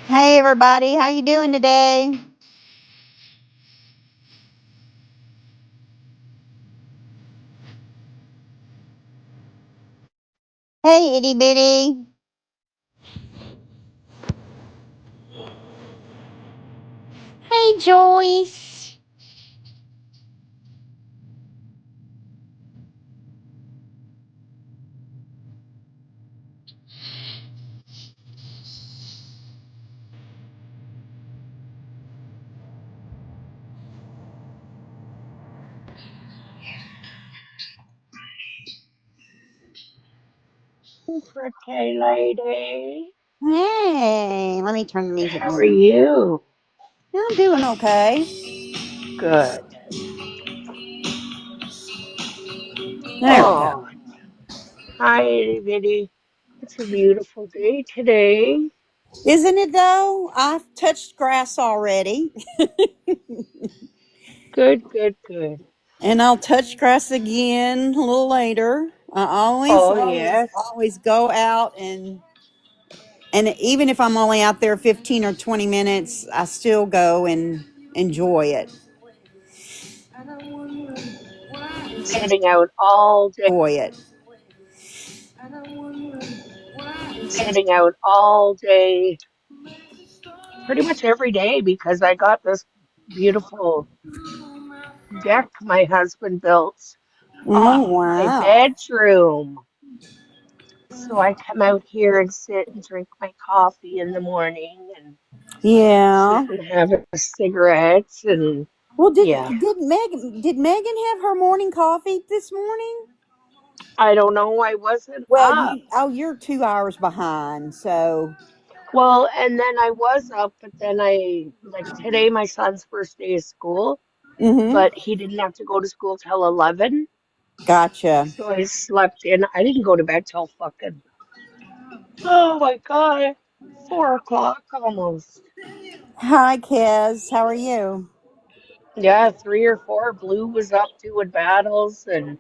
Hey everybody, how you doing today? Hey itty bitty. Hey Joyce. Pretty lady. Hey, let me turn the music How are down. you? I'm doing okay. Good. There we go. Oh, hi, itty bitty. It's a beautiful day today. Isn't it though? I've touched grass already, Good, good, good. and I'll touch grass again a little later. I always, Oh, always, yes. always go out and even if I'm only out there 15 or 20 minutes, I still go and enjoy it. Been sitting out all day. Enjoy it. Been sitting out all day, pretty much every day, because I got this beautiful deck my husband built Oh off my wow. bedroom. So I come out here and sit and drink my coffee in the morning and sit Yeah. and have a cigarette and Well, yeah. did Megan have her morning coffee this morning? I don't know, I wasn't Well, up. you're 2 hours behind, so Well, and then I was up, but then like today my son's first day of school, mm-hmm. but he didn't have to go to school till 11. Gotcha. So I slept in. I didn't go to bed till fucking, oh my God, 4 o'clock almost. Hi, Kez. How are you? Yeah, 3 or 4. Blue was up doing battles, and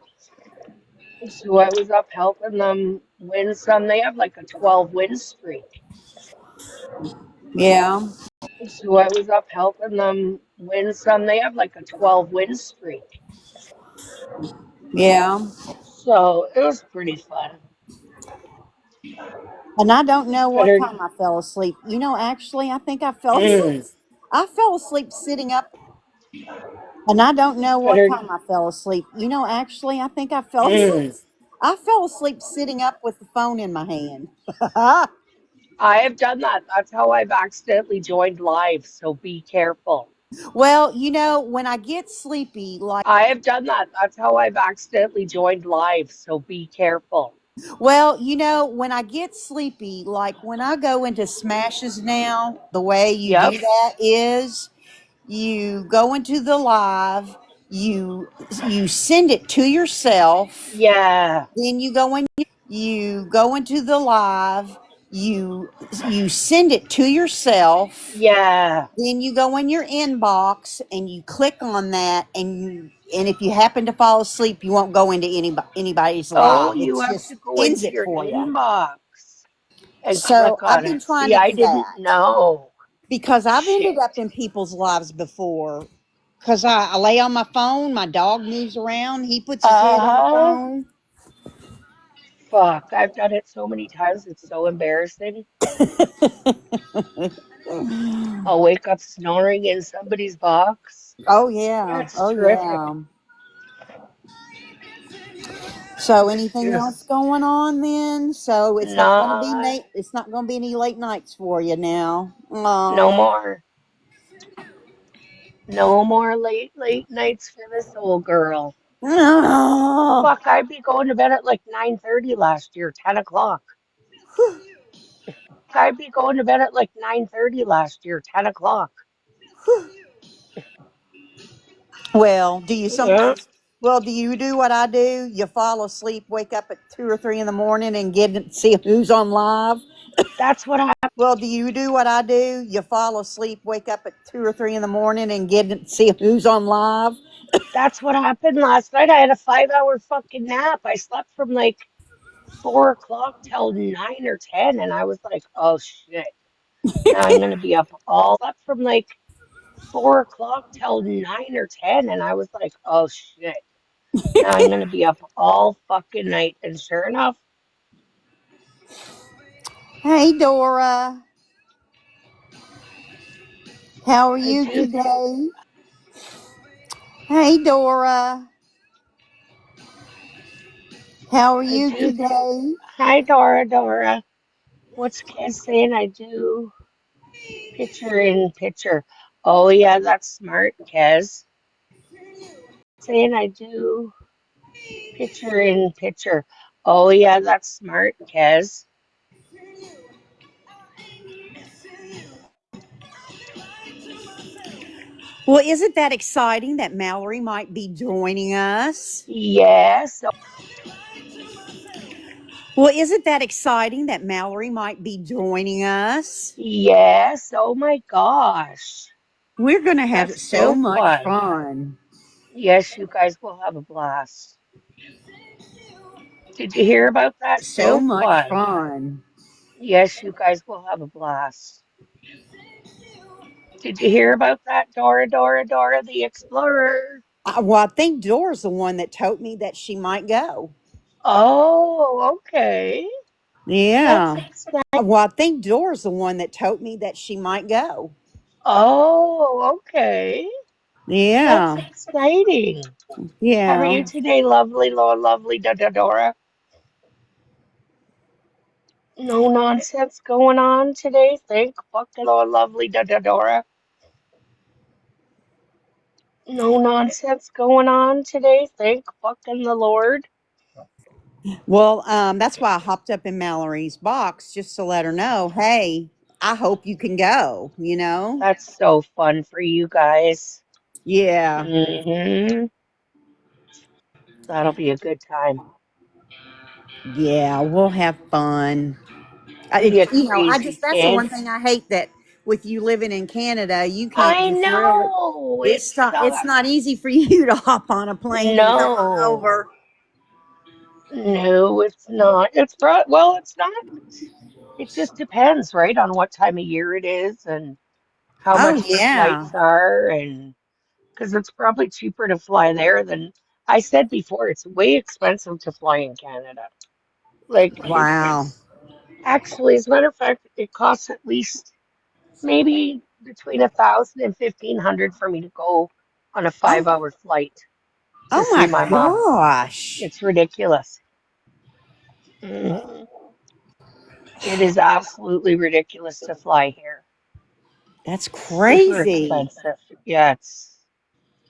so I was up helping them win some. They have like a 12 win streak. Yeah. So I was up helping them win some. They have like a 12 win streak. Yeah. So it was pretty fun. And I don't know what Better. time I fell asleep. Actually, I think I fell asleep. Mm, I fell asleep sitting up, and I don't know what better. time I fell asleep. Actually, I think I fell asleep. Mm. I fell asleep sitting up with the phone in my hand. I have done that. That's how I've accidentally joined live. So be careful. Well, when I get sleepy, like, I have done that. That's how I've accidentally joined live. So be careful. when I get sleepy, like when I go into smashes now, the way you do Yep. that is you go into the live, you you send it to yourself, Yeah. then you go into the live, you send it to yourself, Yeah. then you go in your inbox and you click on that, and if you happen to fall asleep, you won't go into anybody's Oh, live. It you have to just go ends into it your for you. inbox and So click I've on been it. trying See, to I do didn't that know. because I've ended Shit. up in people's lives before. Because I lay on my phone, my dog moves around, he puts his head in the Uh-huh. phone. Fuck. I've done it so many times. It's so embarrassing. I'll wake up snoring in somebody's box. Oh yeah, That's oh terrific. yeah. So It's anything else just going on then? So it's not going to be not, late. It's not going to be any late nights for you now. no Oh, more. No more late nights for this old girl. oh. Fuck, I'd be going to bed at like 9:30 last year, 10 o'clock. I'd be going to bed at like 9:30 last year, 10 o'clock. Well, do you Yeah. sometimes? Well, do you do what I do? You fall asleep, wake up at 2 or 3 in the morning, and see who's on live. That's what I Well, do you do what I do? You fall asleep, wake up at 2 or 3 in the morning, and see who's on live. that's what happened last night. I had a 5 hour fucking nap. I slept from like 4 o'clock till 9 or 10, and I was like, oh shit. Now I'm gonna be up from like 4 o'clock till 9 or 10, and I was like, oh shit. Now I'm gonna be up all fucking night, and sure enough, Hey, Dora. How are I you do, today? Hey, Dora. How are I you do. today? Hi, Dora, Dora. What's Kaz saying? I do picture in picture. Oh yeah, that's smart, Kaz. Saying I do picture in picture. Oh yeah, that's smart, Kaz. Well, isn't that exciting that Mallory might be joining us? Yes, Well, isn't that exciting that Mallory might be joining us? yes. Oh my gosh. We're going to have That's so so much fun. fun. Yes, you guys will have a blast. Did you hear about that? So So much fun. fun. Yes, you guys will have a blast. Did you hear about that? Dora, Dora, Dora the Explorer. Well, I think Dora's the one that told me that she might go. Oh, okay. That's Yeah. exciting. Well, I think Dora's the one that told me that she might go. Oh, okay. That's Yeah. exciting. How are Yeah. you today, lovely, Lord, lovely Dora? No nonsense going on today. Thank fucking Lord, lovely Dora. No nonsense going on today. Thank fucking the Lord. Well, that's why I hopped up in Mallory's box just to let her know, hey, I hope you can go, you know? That's so fun for you guys. Yeah. Hmm. That'll be a good time. Yeah, we'll have fun. You I crazy just, that's the one thing kids. I hate that with you living in Canada, you can't I just really, know it it's not sucks. easy for you to hop on a plane and come on No, over. no, it's not. Well, it's not. It just depends, right, on what time of year it is and how Oh, much the yeah. flights are, and because it's probably cheaper to fly there than I said before, it's way expensive to fly in Canada. Like Wow. it's actually, as a matter of fact, it costs at least maybe between 1,000 and 1,500 for me to go on a Oh, 5 hour flight to oh see my my mom. gosh. It's ridiculous. Mhm. It is absolutely ridiculous to fly here. That's Super crazy. expensive. Yeah,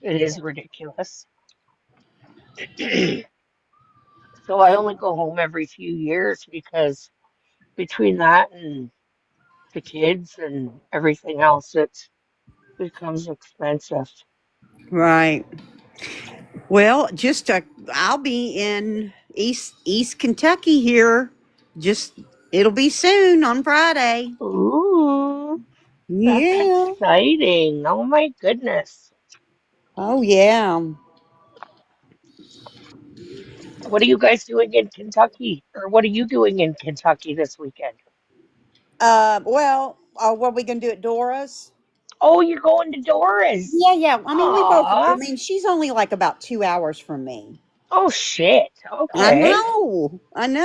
it is ridiculous. So I only go home every few years because between that and the kids and everything else, it becomes expensive. Right. Well, I'll be in East Kentucky here. Just it'll be soon on Friday. Ooh, that's Yeah. exciting. Oh my goodness. Oh yeah. What are you guys doing in Kentucky? Or what are you doing in Kentucky this weekend? Well, what are we gonna do at Dora's? Oh, you're going to Dora's. Yeah, yeah. I mean, I Aw. mean, she's only like about 2 hours from me. Oh shit. Okay. I know. And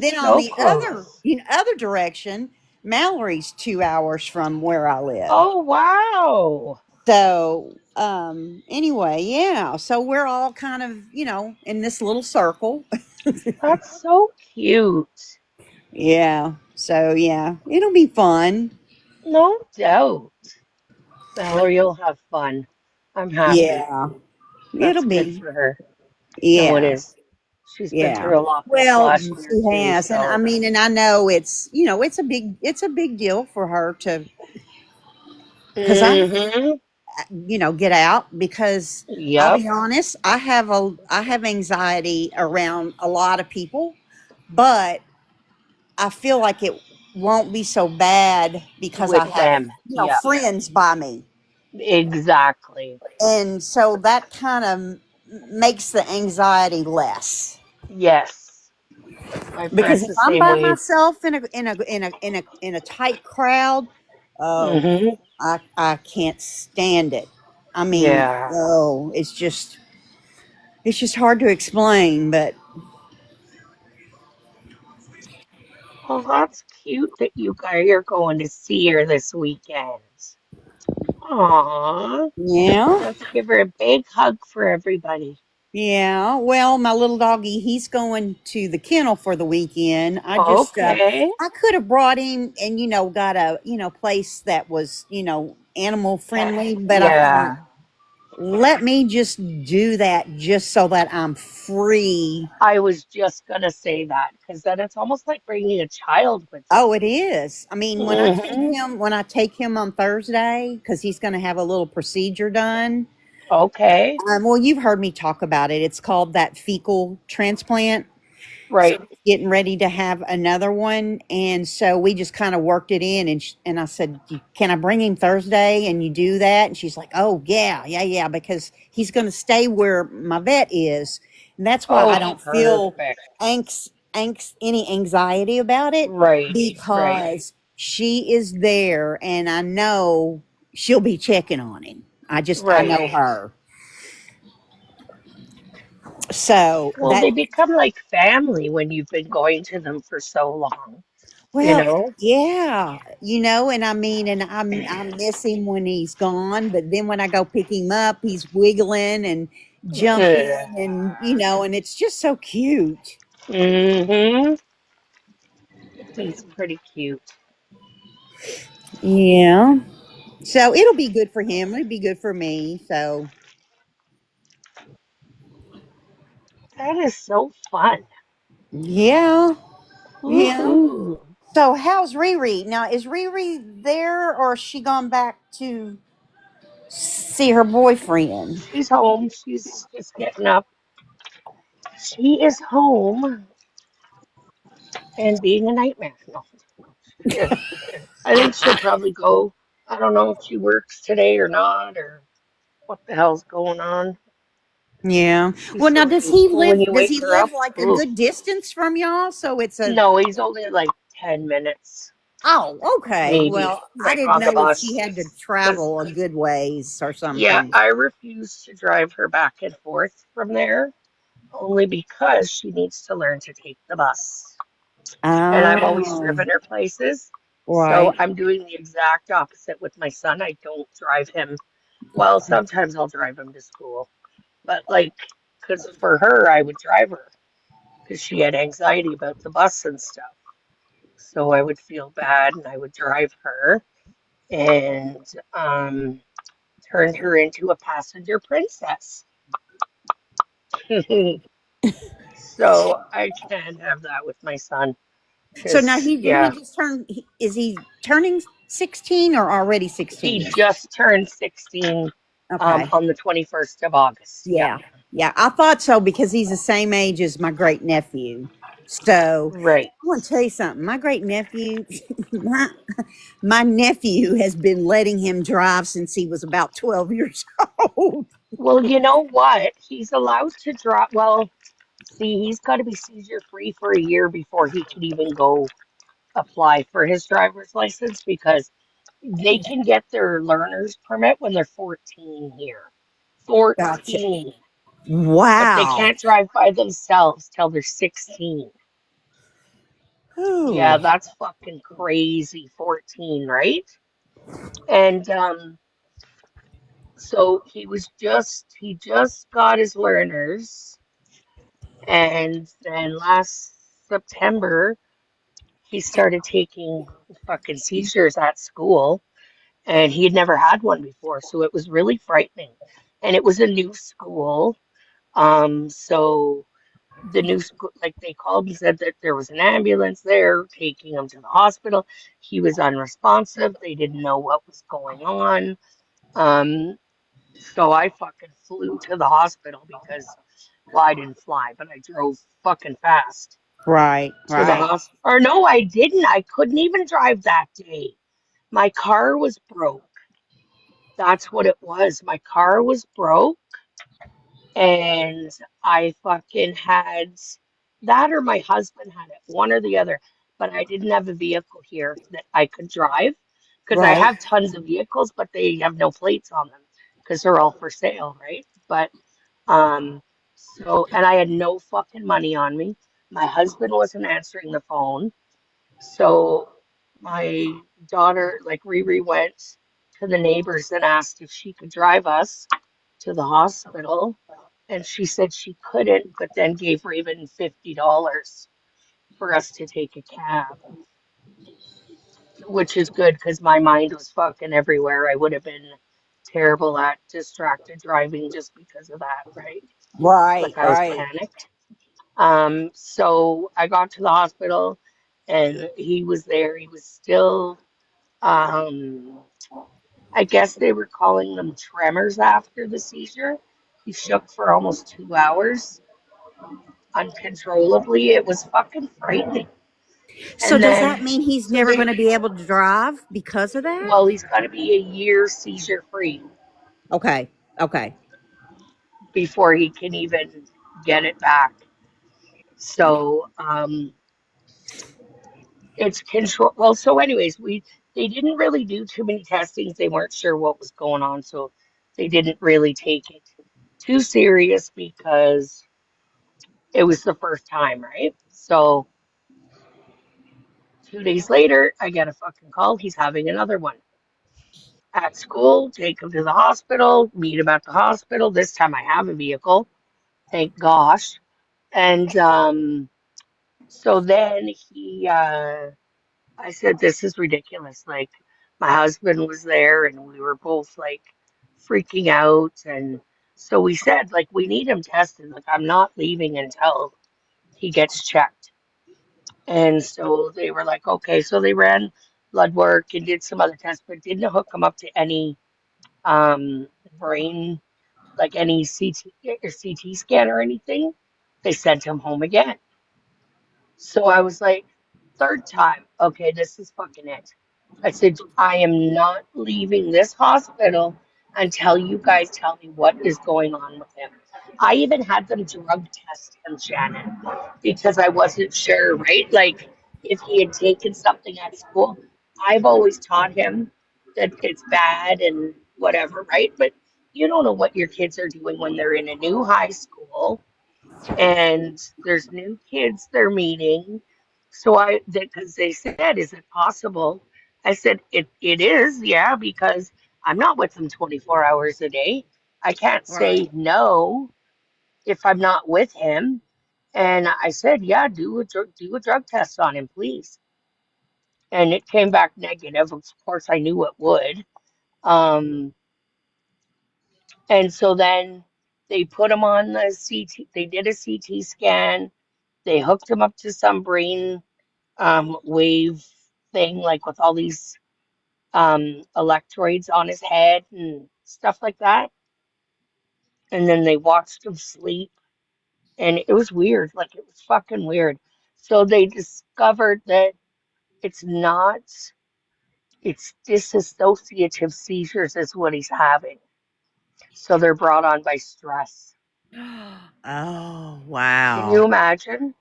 That's then on so the other, close. other direction, Mallory's 2 hours from where I live. Oh wow. So, anyway, yeah. So we're all kind of, in this little circle. That's so cute. Yeah. So, yeah, it'll be fun. No doubt. Valerie will have fun. I'm happy. Yeah. It'll That's good be. for her. No, it Yeah. is. She's been Yeah. through a lot this Well, last year she too, has. And I so. mean, and I know it's a big deal for her to, cuz Mm-hmm. get out because I'll Yep. be honest, I have anxiety around a lot of people, but I feel like it won't be so bad because I With have, them. Yep. friends by me. Exactly. And so that kind of makes the anxiety less. Yes. My Because friend's if the I'm same by way. myself in a tight crowd, Oh, Mm-hmm. I can't stand it. I mean, Yeah. oh, it's just hard to explain, but Well, that's cute that you guys are going to see her this weekend. Aw. yeah. Let's give her a big hug for everybody. Yeah, well, my little doggy, he's going to the kennel for the weekend. Okay. I could have brought him and, got a, place that was, animal friendly, but I thought, Yeah. let me just do that just so that I'm free. I was just gonna say that because then it's almost like bringing a child with you. Oh, it is. I mean, Hmm. when I take him on Thursday, because he's going to have a little procedure done. Okay. Well, you've heard me talk about it. It's called that fecal transplant. So Right. he's getting ready to have another one, and so we just kind of worked it in, and I said, "Can I bring him Thursday?" And you do that, and she's like, "Oh yeah, yeah, yeah," because he's going to stay where my vet is, and that's why I Oh, don't feel perfect. any anxiety about it Right. Right. because she is there, and I know she'll be checking on him. I Right. know her, so Well, that they become like family when you've been going to them for so long, you Well, know? yeah, and I mean, and I miss him when he's gone, but then when I go pick him up, he's wiggling and Ugh. jumping, and and it's just so cute. Mm-hmm. He's pretty cute. Yeah. So it'll be good for him. It'll be good for me. So That is so fun. yeah, yeah. Woohoo. So how's Riri now? Is Riri there, or has she gone back to see her boyfriend? She's home. She's just getting up. She is home and being a nightmare. No. I think she'll probably go. I don't know if she works today or not, or what the hell's going on. Yeah. She's Well, now so hateful when you does wake he her live up. like a Oof. good distance from y'all? So it's a No, he's only like 10 minutes, Oh, okay. maybe, Well, I like didn't on the know if bus. she had to Because, travel a good ways or yeah, something. I refuse to drive her back and forth from there only because she needs to learn to take the bus. And I've always Oh, driven her places. So right. I'm doing the exact opposite with my son. I don't drive him. Well, sometimes I'll drive him to school, but like, because for her, I would drive her because she had anxiety about the bus and stuff. So I would feel bad and I would drive her and turn her into a passenger princess. So I can't have that with my son So now because, he yeah, just turned. Is he turning 16 or already he 16? just turned 16 Okay. on the 21st of August. Yeah, Yeah. Yeah. I thought so because he's the same age as my great nephew. So right. I want to tell you something. My great nephew, my, my nephew has been letting him drive since he was about 12 years old. Well, you know what? He's allowed to drop. Well, see, he's got to be seizure free for a year before he can even go apply for his driver's license because they can get their learner's permit when they're 14 here. Gotcha. 14. But they Wow. can't drive by themselves till they're 16. Ooh. Yeah, that's fucking crazy. 14, right? And so he just got his learners, and then last September he started taking fucking seizures at school, and he had never had one before, so it was really frightening. And it was a new school, so the new school, like they called and said that there was an ambulance there taking him to the hospital. He was unresponsive. They didn't know what was going on. Um, So I fucking flew to the hospital because, well, I didn't fly, but I drove fucking fast Right, to the right. hospital. Or no, I didn't. I couldn't even drive that day. My car was broke. That's what it was. My car was broke, and I fucking had that, or my husband had it, one or the other. But I didn't have a vehicle here that I could drive. because I Right. have tons of vehicles, but they have no plates on them because they're all for sale, right? But um, so and I had no fucking money on me. My husband wasn't answering the phone. So my daughter, like Riri, went to the neighbors and asked if she could drive us to the hospital. And she said she couldn't, but then gave Raven $50 for us to take a cab, which is good because my mind was fucking everywhere. I would have been terrible at distracted driving just because of that, right? Right. Like I was Right. panicked. So I got to the hospital and he was there. He was still, um, I guess they were calling them tremors after the seizure. He shook for almost 2 hours uncontrollably. It was fucking frightening. So And does that then, mean he's so never they, going to be able to drive because of that? well, he's got to be a year seizure free Okay. Okay. before he can even get it back. So, it's control. Well, so anyways, they didn't really do too many testings. They weren't sure what was going on, so they didn't really take it too serious because it was the first time, right? So 2 days later, I get a fucking call. He's having another one at school. Take him to the hospital. Meet him at the hospital. This time I have a vehicle, thank gosh. And so then I said, this is ridiculous. Like, my husband was there and we were both like freaking out. And so we said, like, we need him tested. Like, I'm not leaving until he gets checked. And so they were like, okay. So they ran blood work and did some other tests, but didn't hook him up to any um, brain, like any CT scan or anything. They sent him home again. So I was like, third time, okay, this is fucking it. I said, I am not leaving this hospital until you guys tell me what is going on with him. I even had them drug test him, Shannon, because I wasn't sure, right? Like if he had taken something at school. I've always taught him that it's bad and whatever, right? But you don't know what your kids are doing when they're in a new high school and there's new kids they're meeting. So because they said, is it possible? I said, it is, yeah, because I'm not with them 24 hours a day. I can't Right. say no if I'm not with him. And I said, yeah, do a drug test on him, please. And it came back negative. Of course, I knew it would. Um, and so then they put him on the CT. They did a CT scan. They hooked him up to some brain wave thing, like with all these electrodes on his head and stuff like that. And then they watched him sleep, and it was weird. Like it was fucking weird. So they discovered that it's not, it's dissociative seizures is what he's having. So they're brought on by stress. Oh, Can you wow. imagine?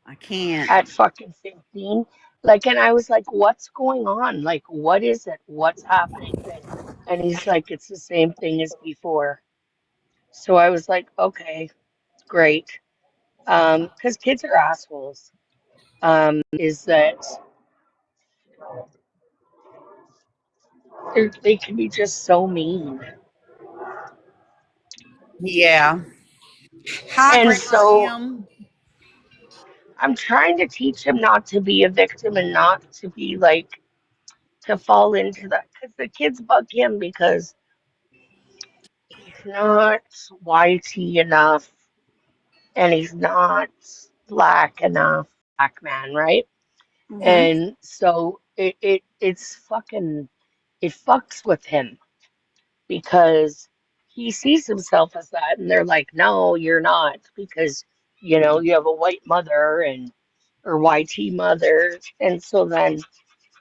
I can't. At fucking 15. Like, and I was like, what's going on? Like, what is it? What's happening? And he's like, it's the same thing as before. So I was like, okay, great. Because kids are assholes. Is that they can be just so mean. Yeah. Hi, And Grandma so Jim. I'm trying to teach him not to be a victim and not to be like, to fall into that. Because the kids bug him because he's not YT enough and he's not black enough, black man, right? Mm-hmm. And so it's fucking it fucks with him because he sees himself as that, and they're like, no, you're not, because you have a white mother and or YT mother, and so then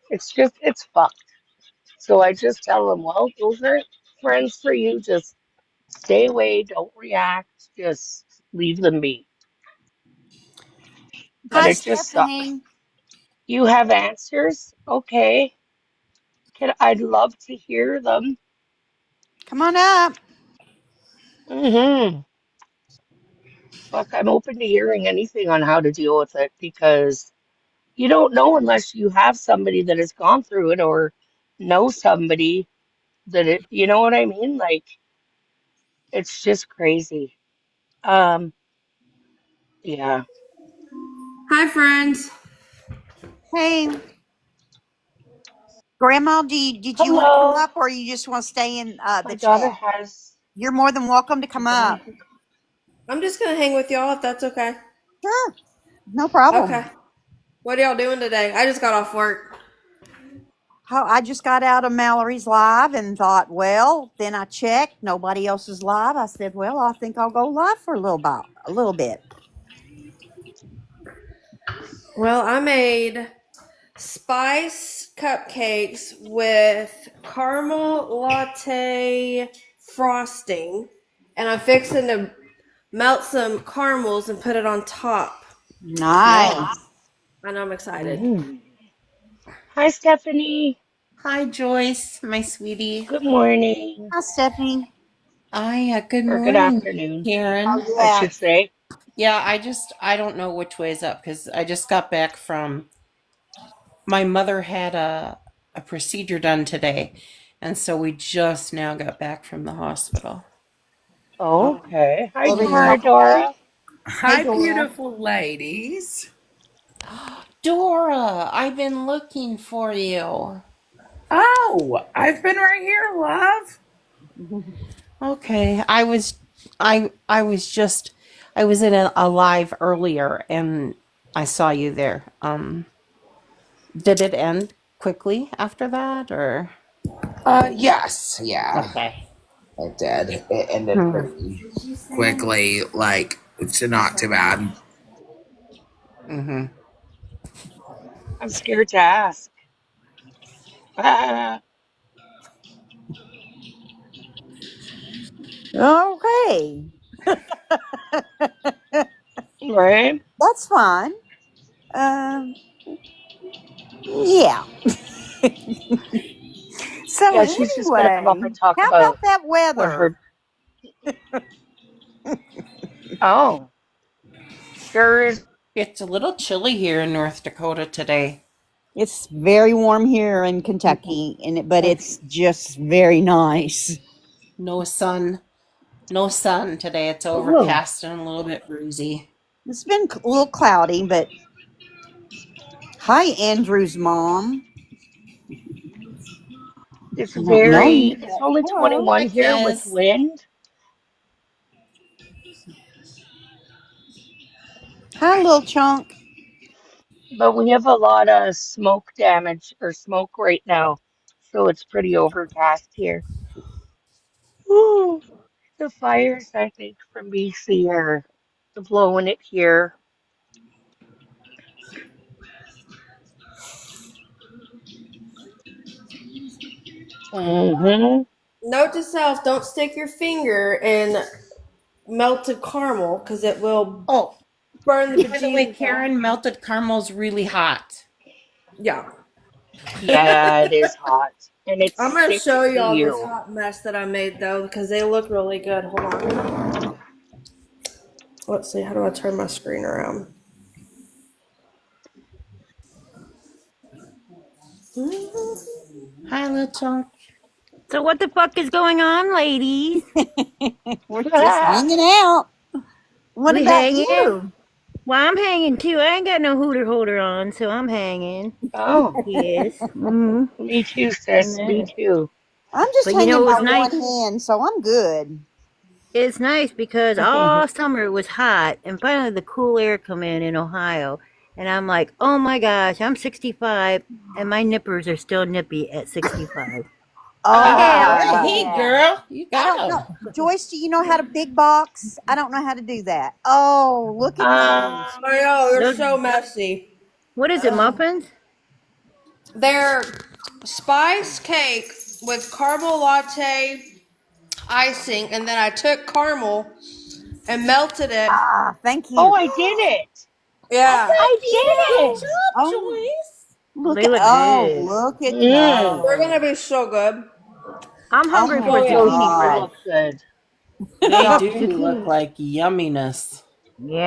it's fucked. So I just tell him, well, those are friends for you. Just stay away, don't react, just leave them be. But Hi, it just sucks. Stephanie. You have answers? Okay. I'd love to hear them. Come on up. Hmm. Look, I'm open to hearing anything on how to deal with it because you don't know unless you have somebody that has gone through it or know somebody you know what I mean? Like, it's just crazy. Um, yeah. Hi, friends. Hey, Grandma, did you want to come Hello. up or you just want to stay in My the daughter chat? has You're more than welcome to come somebody up. who, I'm just gonna hang with y'all if that's okay. Sure, no problem. Okay. What are y'all doing today? I just got off work. Oh, I just got out of Mallory's live and thought, well, then I checked. Nobody else is live. I said, well, I think I'll go live for a little bit. A little bit. Well, I made spice cupcakes with caramel latte frosting, and I'm fixing to melt some caramels and put it on top. Nice. nice. And I'm excited. Mm. Hi, Stephanie. Hi, Joyce, my sweetie. Good morning Hi, Stephanie. Hi, good or good morning, afternoon, Karen. Oh, I yeah. should say. Yeah, I don't know which way is up because I just got back from my mother had a procedure done today, and so we just now got back from the hospital. Okay. Hi, Everything Dora, okay? Dora. Hey, Hi, Dora. beautiful ladies. Dora, I've been looking for you. Oh, I've been right here, love. Okay, I was in a live earlier and I saw you there. Did it end quickly after that or? Yes, yeah, Okay. it did. It ended Hmm. pretty quickly. Like, it's not too bad. Mm-hmm. I'm scared to ask. Ah, Okay. right? That's fine. Um, yeah. So, Yeah, she's just gonna come up anyway, and talk how about about that what weather? her. Oh, sure is. It's a little chilly here in North Dakota today. It's very warm here in Kentucky, but And it's just very nice. no sun. No sun today. It's Oh, overcast and a little bit breezy. It's been a little cloudy, but hi, Andrew's mom. it's I don't know you. very. It's only Hello. 21 Hi, here with Kez. wind, Hi, little chunk. but we have a lot of smoke damage or smoke right now, so it's pretty overcast here. Ooh, the fires, I think, from BC are blowing it here. Hmm. Note to self: don't stick your finger in melted caramel because it will Oh, burn the by the way, bejesus off. Karen, melted caramel's really hot. Yeah. Yeah, it is hot, and it I'm gonna sticks show to y'all this you. hot mess that I made though because they look really good. Hold on. Let's see. How do I turn my screen around? Hi, little chunk. So what the fuck is going on, ladies? We're just hanging out. What We about hanging? you? Well, I'm hanging too. I ain't got no hooter holder on, so I'm hanging. Oh, Yes. Mm-hmm. me too, And sis. Me too. I'm just but you hanging know, it by was one nice. hand, so I'm good. It's nice because all summer it was hot, and finally the cool air come in Ohio, and I'm like, oh my gosh, I'm 65, and my nippers are still nippy at 65. Oh, Hell Hey, yeah! Ah, girl, you I got don't know. them. Joyce, do you know how to big box? I don't know how to do that. Oh, look at those. I um, know they're Those, so messy. what is it, Oh, muffins? They're spice cake with caramel latte icing, and then I took caramel and melted it. ah, thank oh, you. I did it. Yeah. Oh, I you did did a good it! job, Oh, Joyce. Look They at, look oh, good. look at Mmm. They're gonna those. be so good. I'm Oh hungry my for Oh yeah. Those zucchini do God. bread. look good. They Some do look zucchini. like yumminess.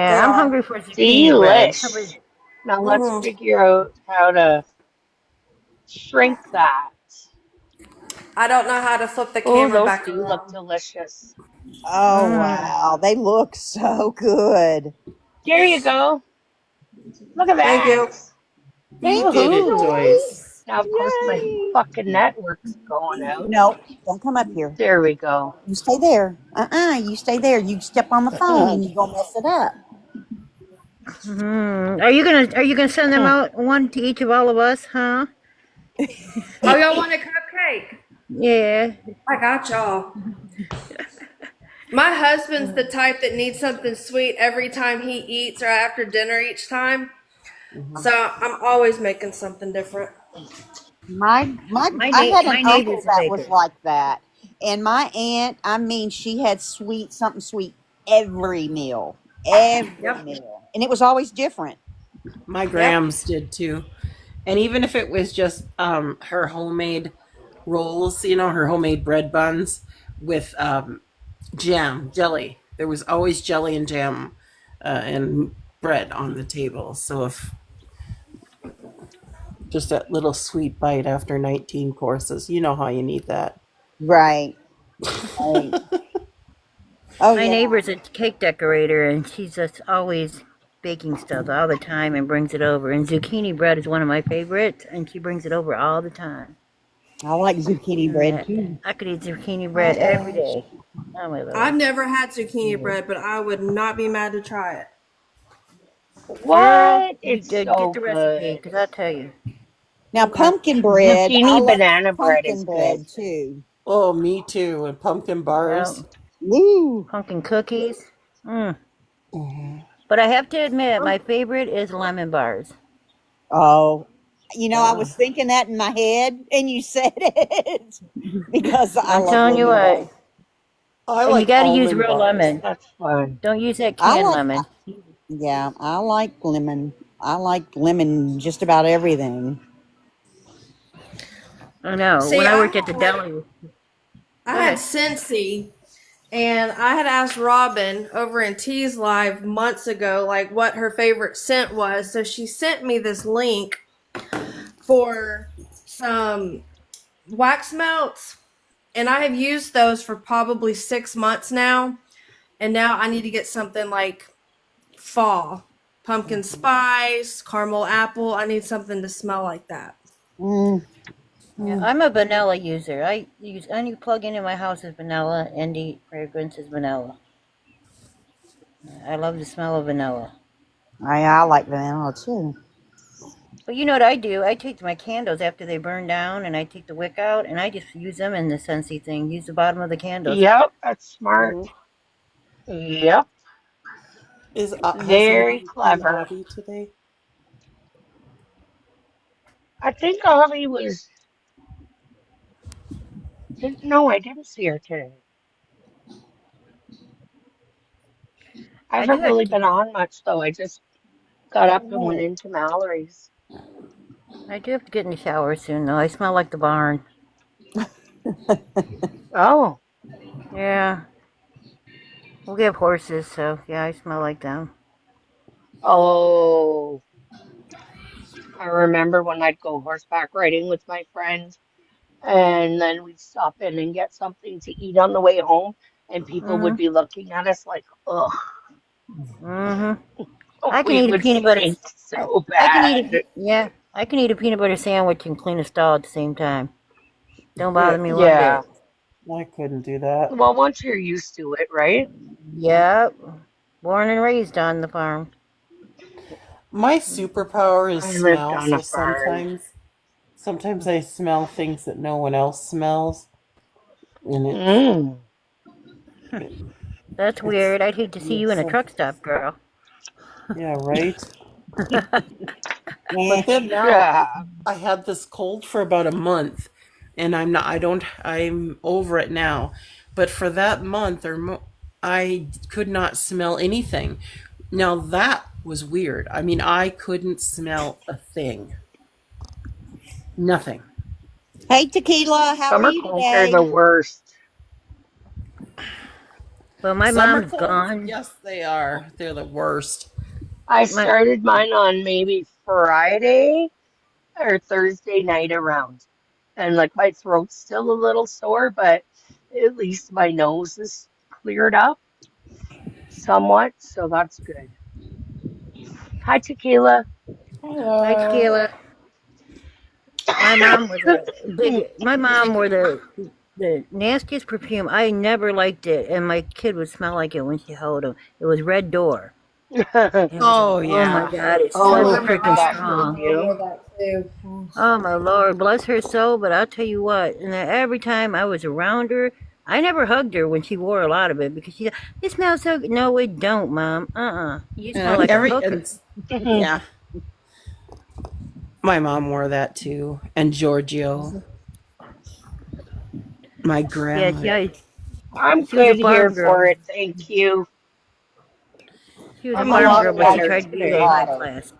They Yeah, I'm are. hungry for zucchini bread. Delish. Somebody, Now let's Hmm. figure out how to shrink that. I don't know how to flip the Oh, camera those back do look around. delicious. Oh mmm. wow. They look so good. There you go. Look at Thank that. you. You Thank you, did it, Woohoo. Joyce. Joyce. Now, of course, my Yay. fucking network's going out. No, don't come up here. There we go. You stay there. You stay there. You step on the phone and you gonna mess it up. Are you gonna send them out one to each of all of us, huh? Oh, y'all want a cupcake? Yeah. I got y'all. My husband's the type that needs something sweet every time he eats or after dinner each time. Hmm. So I'm always making something different. I had an My uncle neighbor's a that was baker. like that, and my aunt. I mean, she had something sweet every meal, Yep. and it was always different. My Yep. grams did too. And even if it was just her homemade rolls, her homemade bread buns with jam, jelly. There was always jelly and jam and bread on the table. So if just that little sweet bite after 19 courses, you know how you need that. Right. Right. Oh My yeah. neighbor's a cake decorator, and she's just always baking stuff all the time and brings it over. And zucchini bread is one of my favorites, and she brings it over all the time. I like zucchini And bread too. I could eat zucchini My bread every day. Oh my I've lord, never had zucchini bread, but I would not be mad to try it. girl, What? you It's get so the recipe good. because I'll tell you. Now Okay. pumpkin bread. I Zucchini love banana bread is pumpkin good. bread too. Oh, me too. And pumpkin Yeah, bars. Woo. pumpkin cookies. Mm. Hmm. But I have to admit, my favorite is lemon bars. Oh, I Uh, was thinking that in my head, and you said it because I I'm love telling you lemon what, bars. I and you like got to use almond real bars. lemon. That's fun. Don't use that I canned like, lemon. yeah, I like lemon. I like lemon just about everything. I know. See, When I worked at the deli, I go had ahead. Scentsy, and I had asked Robin over in Tees Live months ago, like what her favorite scent was. So she sent me this link for some wax melts, and I have used those for probably 6 months now. And now I need to get something like fall, pumpkin Hmm. spice, caramel apple. I need something to smell like that. Mm, Yeah, mm. I'm a vanilla user. I use any plug-in in my house is vanilla, and the fragrance is vanilla. I love the smell of vanilla. I like vanilla too. But you know what I do? I take my candles after they burn down, and I take the wick out, and I just use them in the Scentsy thing. Use the bottom of the candles. Yep, that's smart. Hmm. Yep, Has very Avi seen clever. Avi today? I think Avi was. Didn't no, I didn't see her today. I I do haven't have really to. been on much though. I just got up and went Oh, into Mallory's. I do have to get in the shower soon, though. I smell like the barn. Oh, Yeah, we have horses, so yeah, I smell like them. oh, I remember when I'd go horseback riding with my friends, and then we'd stop in and get something to eat on the way home, and people would Mhm. be looking at us like, ugh, Mhm. I can we eat a would peanut butter. stink so I can eat bad. yeah. I can eat a peanut butter sandwich and clean a stall at the same time. Don't bother me one Yeah. bit. I couldn't do that. Well, once you're used to it, right? Yep. Born and raised on the farm. My superpower is I lived smell, on a so farm. sometimes I smell things that no one else smells, and Mm. That's it's weird. I'd hate to see you it's in a so truck stop, girl. yeah, right. eh. But then now Yeah. I had this cold for about a month, and I'm over it now. But for that month I could not smell anything. Now that was weird. I mean, I couldn't smell a thing. Nothing. Hey, Tequila, how are Summer you colds are the today? worst. Well, my Summer mom's colds? gone. Yes, they are. They're the worst. I My started mine on maybe Friday or Thursday night around. And like my throat's still a little sore, but at least my nose is cleared up somewhat, so that's good. Hi, Tequila. my Hello. tequila. My mom was a big. My mom wore the nastiest perfume. I never liked it, and my kid would smell like it when she held him. It was Red Door. It was like, Oh, oh my yeah. god, it's Oh, I so Oh, my remember freaking gosh, that my strong. mom perfume. wore that too. Gosh. Oh my lord, bless her soul. But I'll tell you what, and every time I was around her, I never hugged her when she wore a lot of it because she said, "It smells so good." No, it don't, Mom. You You smell know, like a every hooker. and yeah, my mom wore that too, and Giorgio, my Yeah, grandma. I'm she was a good here farm for girl. it, thank you. She was a I'm a farm lot girl, but she better tried to be really today. high class.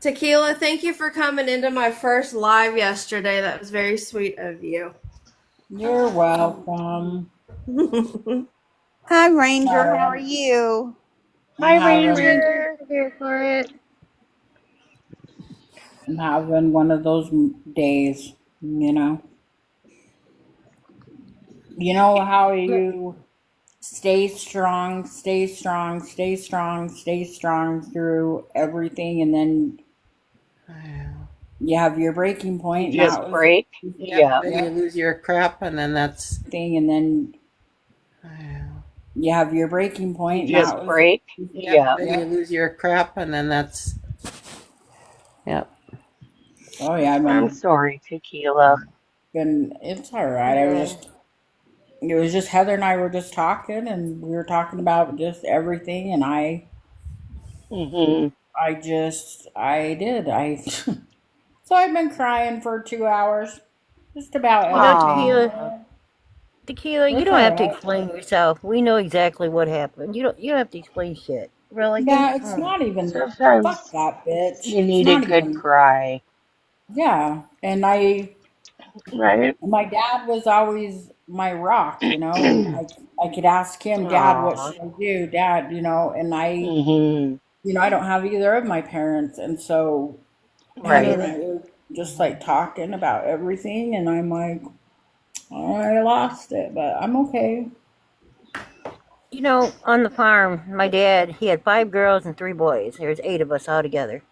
Tequila, thank you for coming into my first live yesterday. That was very sweet of you. You're welcome. Hi, Ranger. How are Sorry, you? Hi, having Ranger, Ranger. here for it. I'm having one of those days. You know. You know how you stay strong, stay strong, stay strong, stay strong through everything, and then you have your breaking You point, and that just was break. Yep. Yeah. Then you lose your crap, and then that's. thing, and then you have your breaking You point, and that just was break. Yep. Yeah. Then you lose your crap, and then that's. Yep. oh yeah, I'm sorry, Tequila. it's all right. I was Yeah. just it was just Heather and I were just talking, and we were talking about just everything, and Hmm. I did so I've been crying for 2 hours, just about You know, everything. Aw. tequila, you It's don't all have to right. explain yourself. We know exactly what happened. You don't have to explain shit. Really? Yeah, it's Mm. not even fuck Sometimes that bitch. you It's need a not good even cry, yeah. And right? my dad was always my rock, I could ask him, Dad, what Aw. should I do? Dad, and Hmm. I don't have either of my parents. And so Me Heather Right. and neither. I were just like talking about everything. And I'm like, oh, I lost it, but I'm okay. You know, on the farm, my dad, he had 5 girls and 3 boys. There's 8 of us all together.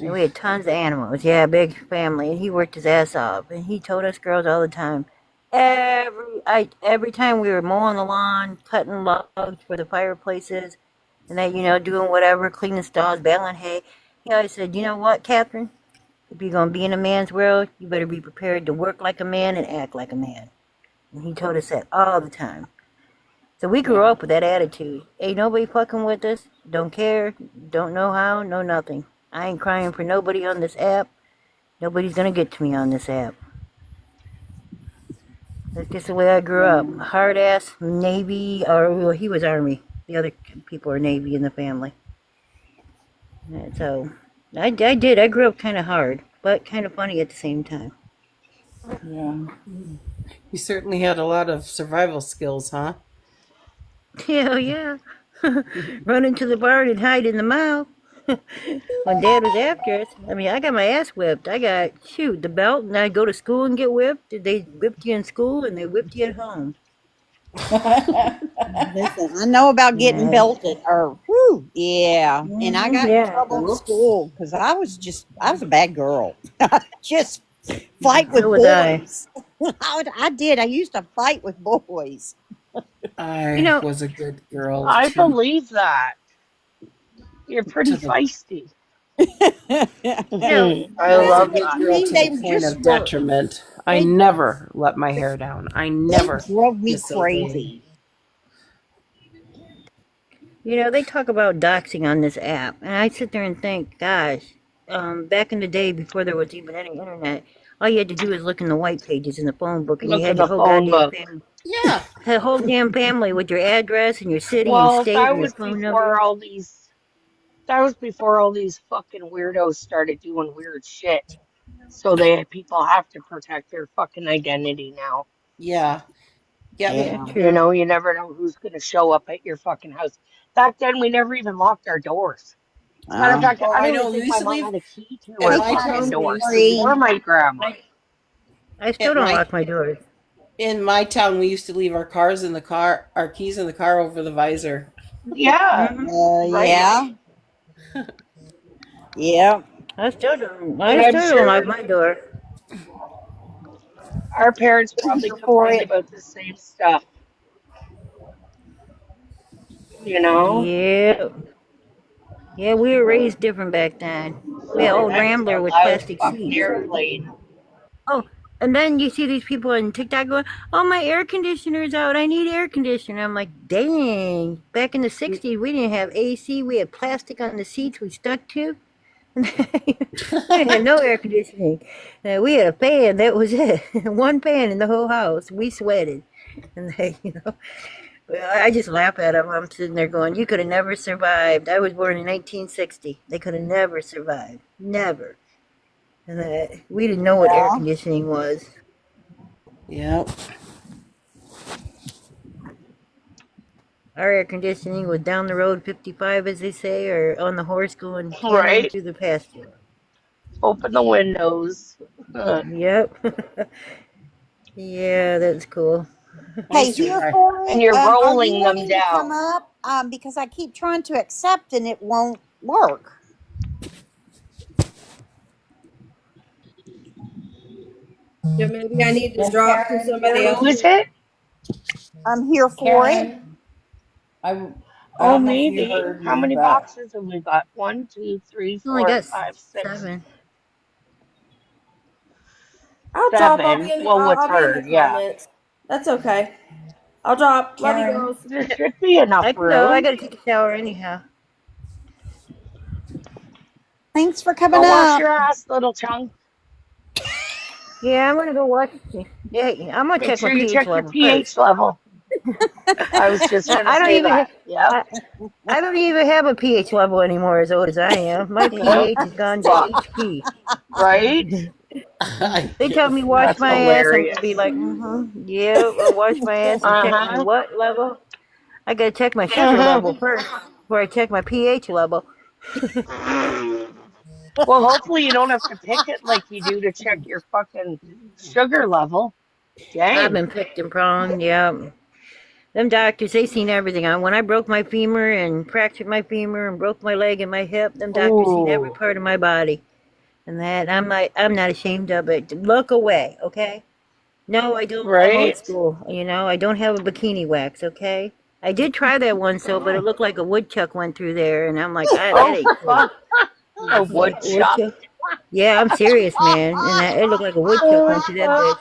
And we had tons of animals. Yeah, big family. And he worked his ass off. And he told us girls all the time. Every time we were mowing the lawn, cutting logs for the fireplaces, and that, doing whatever, cleaning stalls, baling hay, he always said, you know what, Catherine? If you're gonna be in a man's world, you better be prepared to work like a man and act like a man. And he told us that all the time. So we grew Yeah. up with that attitude. Ain't nobody fucking with us. Don't care. Don't know how. Know nothing. I ain't crying for nobody on this app. Nobody's gonna get to me on this app. That's just the way I grew Yeah. up. Hard ass Navy, or well, he was Army. The other people are Navy in the family. And so I did. I grew up kind of hard, but kind of funny at the same time. Yeah. You certainly had a lot of survival skills, huh? Hell yeah. Run into the barn and hide in the mouth. When Dad was after us, I mean, I got my ass whipped. I got, shoot, the belt, and I'd go to school and get whipped. They whipped you in school, and they whipped you at home. Listen, I know about getting Yeah. belted or whoo, yeah. And I got in Yeah. trouble in Whoops. school because I was a bad girl. Just fight So with was I. boys. I did. I used to fight with boys. You I know, was a good girl I to believe that. You're to pretty the. feisty. you know, I I was a love good I that. girl mean, to the they point just of were. detriment. I They never let my hair down. I they never drove me disobeyed. crazy. they talk about doxing on this app, and I sit there and think, gosh, back in the day before there was even any internet, all you had to do is look in the white pages in the phone book, and you Look in had your the whole phone goddamn book. family, Yeah. the whole damn family with your address and your city and Well, state that and your was phone before number. all these. That was before all these fucking weirdos started doing weird shit. So people have to protect their fucking identity now. Yeah. Yep. Yeah, Yeah. You true. know, you never know who's gonna show up at your fucking house. Back then, we never even locked our doors. As a matter of fact, Oh, I I don't even know. We think used my to mom leave had a key to in her They my taught fucking us town. We door, used to leave or free. my grandma. I still at don't my lock my doors. in my town. We used to leave our cars in the car, our keys in the car over the visor. Yeah, right. Yeah. Yeah. I still don't. And I I'm still don't lock sure my door. our parents I'm probably here for complained it. about the same stuff, you know? Yeah, yeah. We were raised different back then. We had old That was a Rambler with loud plastic fucking seats. airplane. Oh, and then you see these people on TikTok going, "Oh, my air conditioner's out. I need air conditioner." I'm like, "Dang!" Back in the '60s, we didn't have AC. We had plastic on the seats we stuck to. We didn't have no air conditioning. We had a fan. That was it. One fan in the whole house. We sweated, and I just laugh at them. I'm sitting there going, "You could have never survived." I was born in 1960. They could have never survived. Never. And we didn't know what air Yeah. conditioning was. Yep. Our air conditioning was down the road 55, as they say, or on the horse going cantering Right? through the pasture. Open the windows. Yep. Yeah, that's cool. I Hey, used to here ride. for And it. you're Are you rolling them wanting to come down. up? Because I keep trying to accept and it won't work. Yeah, maybe I need to Is drop to Karen somebody here? else. Who is it? I'm here for it. Karen, I, I Oh, don't know if you maybe. heard How me, many but boxes have we got? One, two, three, Only four, got five, six, 7. I'll drop. I'll be seven. in. Well, with I'll be in her, the yeah. comments. That's okay. I'll drop. Love you, Karen, girls. There should be enough I can go. I room. gotta take a shower anyhow. Thanks for Go coming wash up. your ass, little chunk. Yeah, I'm gonna go watch. Yeah, I'm gonna Make check my sure you pH check your level first. pH level. I was just gonna I don't say even. that. Yep. I, I don't even have a pH level anymore as old as I am. My pH has gone to Fuck. HP. Right? I They tell can't. me wash That's my ass. I'm gonna be hilarious. like, yeah, I'll wash my ass and check my Uh-huh. what level? I gotta check my sugar Uh-huh. level first before I check my pH level. Well, hopefully you don't have to pick it like you do to check your fucking sugar level. I've Dang. been picked and pronged, yeah. Them doctors, they seen everything. When I broke my femur and fractured my femur and broke my leg and my hip, them doctors seen every Ooh. part of my body. And that I'm not ashamed of it. Look away, okay? No, I don't. I'm old Right? school. I don't have a bikini wax, okay? I did try that once though, but it looked like a woodchuck went through there, and I'm like, that Oh, ain't cool. fuck. A woodchuck. Woodchuck? Yeah, I'm serious, man. And it looked like a woodchuck went through that bitch.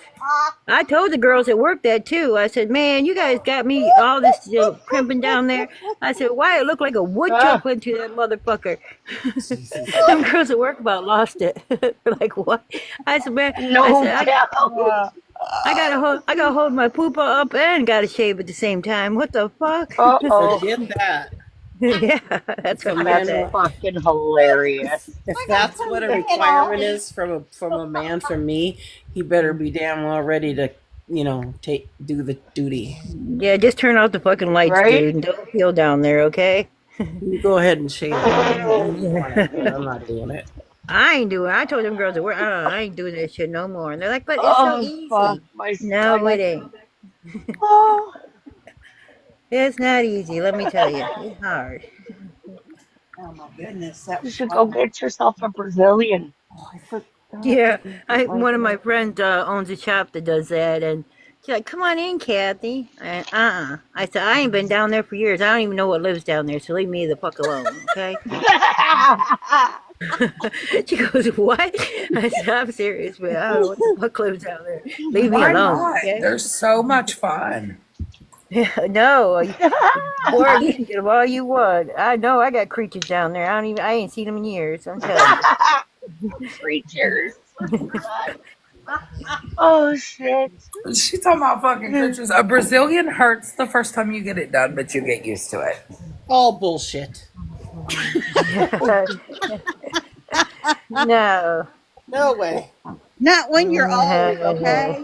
I told the girls at work that too. I said, "Man, you guys got me all this crimping down there." I said, "Why it looked like a woodchuck Ah, went through that motherfucker?" Jesus. Them girls at work about lost it. They're like, "What?" I said, "Man," I no said, doubt. I gotta hold my poopa up and gotta shave at the same time. What the fuck?" Uh-oh. Forget that. Yeah, that's If a what I man, That's said. fucking hilarious. if I gotta that's turn what the a fan off. requirement is from a man from me, he better be damn well ready to, do the duty. Yeah, just turn off the fucking lights, Right? dude, and don't peel down there, okay? You go ahead and shave it if you want it, but Yeah. I'm not doing it. I ain't doing. I told them girls at work, I ain't doing that shit no more. And they're like, "But it's so Oh, fuck. easy." My No, it stomach. ain't. Oh. It's not easy. Let me tell you, it's hard. Oh my goodness, that You was should go fun. get yourself a Brazilian. Oh, I forgot to Yeah, leave it I right one of my there. friends owns a shop that does that, and she's like, "Come on in, Kathy." And I said, "I ain't been down there for years. I don't even know what lives down there, so leave me the fuck alone, okay?" She goes, "What?" I said, "I'm serious, man. I don't know what the fuck lives down there. Leave me Why alone, not? okay?" They're so much fun. Yeah, no, boy, you can get them all you want. I know I got creatures down there. I ain't seen them in years. I'm telling Creatures. Oh, shit. She's talking about fucking creatures. A Brazilian hurts the first time you get it done, but you get used to it. All bullshit. No. No way. Not when you're old, No. okay?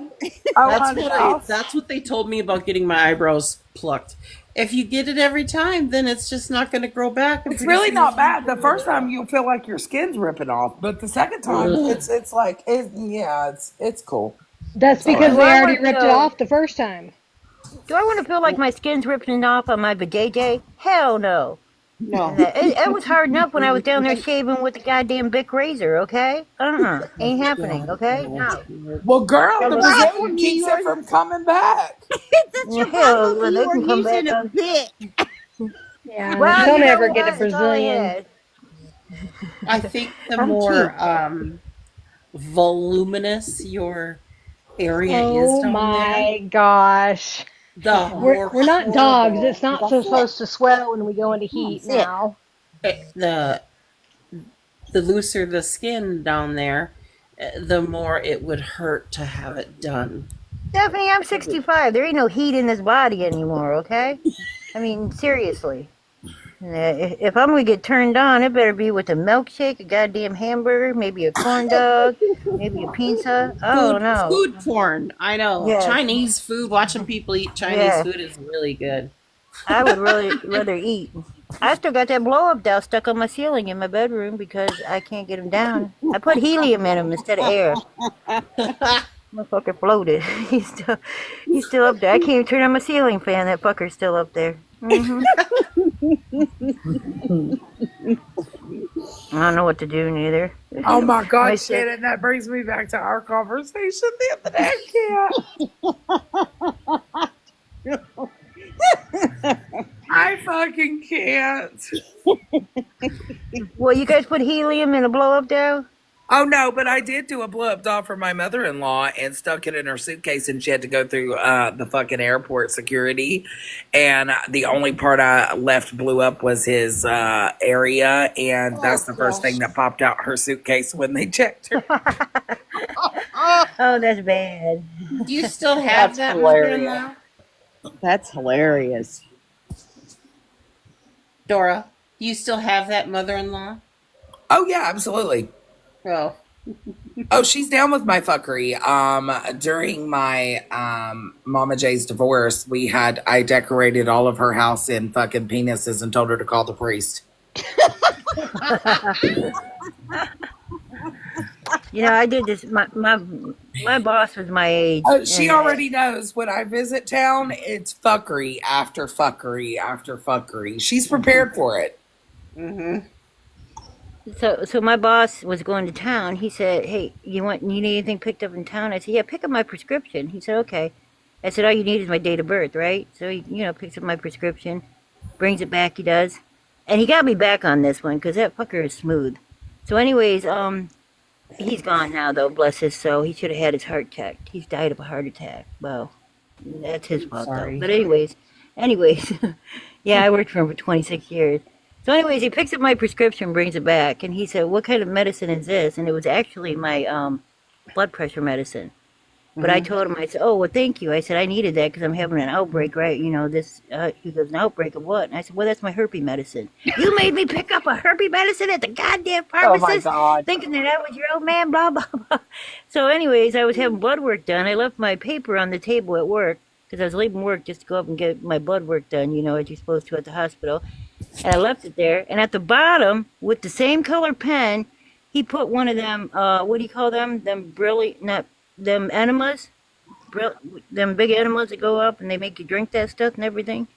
Oh, That's honey, what they told me about getting my eyebrows plucked. If you get it every time, then it's just not going to grow back, and it's pretty really soon it's not going to bad. The grow first it time out. you'll feel like your skin's ripping off, but the second time Ugh. it's like yeah, it's cool. That's It's all because Do right. they I already want to ripped it feel? off the first time. Do I want to feel like my skin's ripping off on my vajayjay? Hell no. And No. it was hard enough when I was down there And, shaving with the goddamn Bic razor. Okay. Ain't happening. oh, Okay. no. No. Well, girl, The the Look at Brazilian problem keeps you it are from coming back. that's your hell. problem. Well, You they are can come back using a on. bit. Yeah, Well, she'll you know never get a what? It's all I Brazilian. had. I think the I'm more cheap. voluminous your area is Oh down there, my gosh. the We're more we're not dogs. horrible It's not That's it. supposed to swell when we go into heat That's it. now. the looser the skin down there, the more it would hurt to have it done. Stephanie, I'm 65. There ain't no heat in this body anymore. Okay. I mean, seriously. If I'm gonna get turned on, it better be with a milkshake, a goddamn hamburger, maybe a corn dog, maybe a pizza. Oh no. Food porn. I know. Yes. Chinese food, watching people eat Chinese Yeah. food is really good. I would really rather eat. I still got that blow up doll stuck on my ceiling in my bedroom because I can't get him down. I put helium in him instead of air. Motherfucker floated. He's still up there. I can't even turn on my ceiling fan. That fucker's still up there. I don't know what to do neither. Oh my My God, sick. Shannon, that brings me back to our conversation the other day. I fucking can't. Well, you guys put helium in a blow up doll? Oh no, but I did do a blow up doll for my mother-in-law and stuck it in her suitcase, and she had to go through the fucking airport security. And the only part I left blew up was his area, and that's the first thing that popped out her suitcase when they checked her. Oh, that's bad. Do you still have That's that hilarious. mother-in-law? That's hilarious. Dora, do you still have that mother-in-law? Oh yeah, absolutely. Oh. Oh, she's down with my fuckery. During my Mama J's divorce, I decorated all of her house in fucking penises and told her to call the priest. I did this. My boss was my age. She already knows when I visit town, it's fuckery after fuckery after fuckery. She's prepared for it. Mm-hmm. So my boss was going to town. He said, "Hey, you need anything picked up in town?" I said, "Yeah, pick up my prescription." He said, "Okay." I said, "All you need is my date of birth, right?" So he, picks up my prescription, brings it back. He does, and he got me back on this one because that fucker is smooth. So, anyways, he's gone now though. Bless his soul. He should have had his heart checked. He's died of a heart attack. Well, that's his fault though. Sorry. But anyways, yeah, I worked for him for 26 years. So anyways, he picks up my prescription, brings it back, and he said, "What kind of medicine is this?" And it was actually my blood pressure medicine. But I Mm-hmm. told him, I said, "Oh, well, thank you." I said, "I needed that because I'm having an outbreak, right? This." He goes, "An outbreak of what?" And I said, "Well, that's my herpes medicine." You made me pick up a herpes medicine at the goddamn Oh my pharmacist, God. thinking that was your old man, blah blah blah. So, anyways, I was having blood work done. I left my paper on the table at work because I was leaving work just to go up and get my blood work done. As you're supposed to at the hospital. And I left it there. And at the bottom, with the same color pen, he put one of them. What do you call them? Them brilliant, not them enemas. Them big enemas that go up and they make you drink that stuff and everything.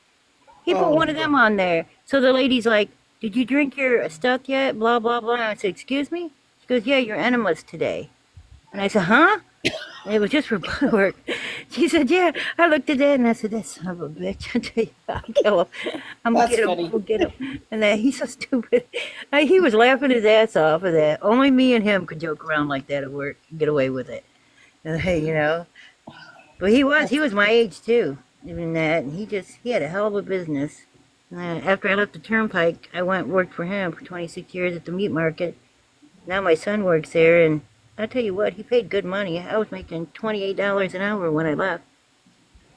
He put Oh. one of them on there. So the lady's like, "Did you drink your stuff yet?" Blah blah blah. And I said, "Excuse me." She goes, "Yeah, your enemas today." And I said, "Huh?" And it was just for blood work. She said, "Yeah." I looked at that and I said, "That son of a bitch." I tell you, I'll kill him. I'm gonna That's get him. funny. I'm gonna get him. And he's so stupid. He was laughing his ass off of that. Only me and him could joke around like that at work and get away with it. And. But he was my age too, even that, and he had a hell of a business. After I left the turnpike, I went and worked for him for 26 years at the meat market. Now my son works there, and I'll tell you what, he paid good money. I was making $28 an hour when I left.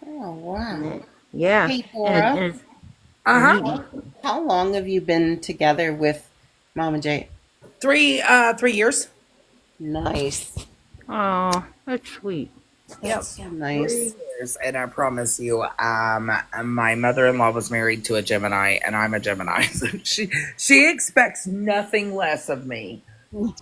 Oh, And wow. yeah, Hey, and, it, Dora. and it's, Uh-huh. Neat. How long have you been together with Mama J? 3 years. Nice. Oh, that's sweet. Yep. That's so three nice. years. And I promise you, my mother-in-law was married to a Gemini, and I'm a Gemini. So she expects nothing less of me.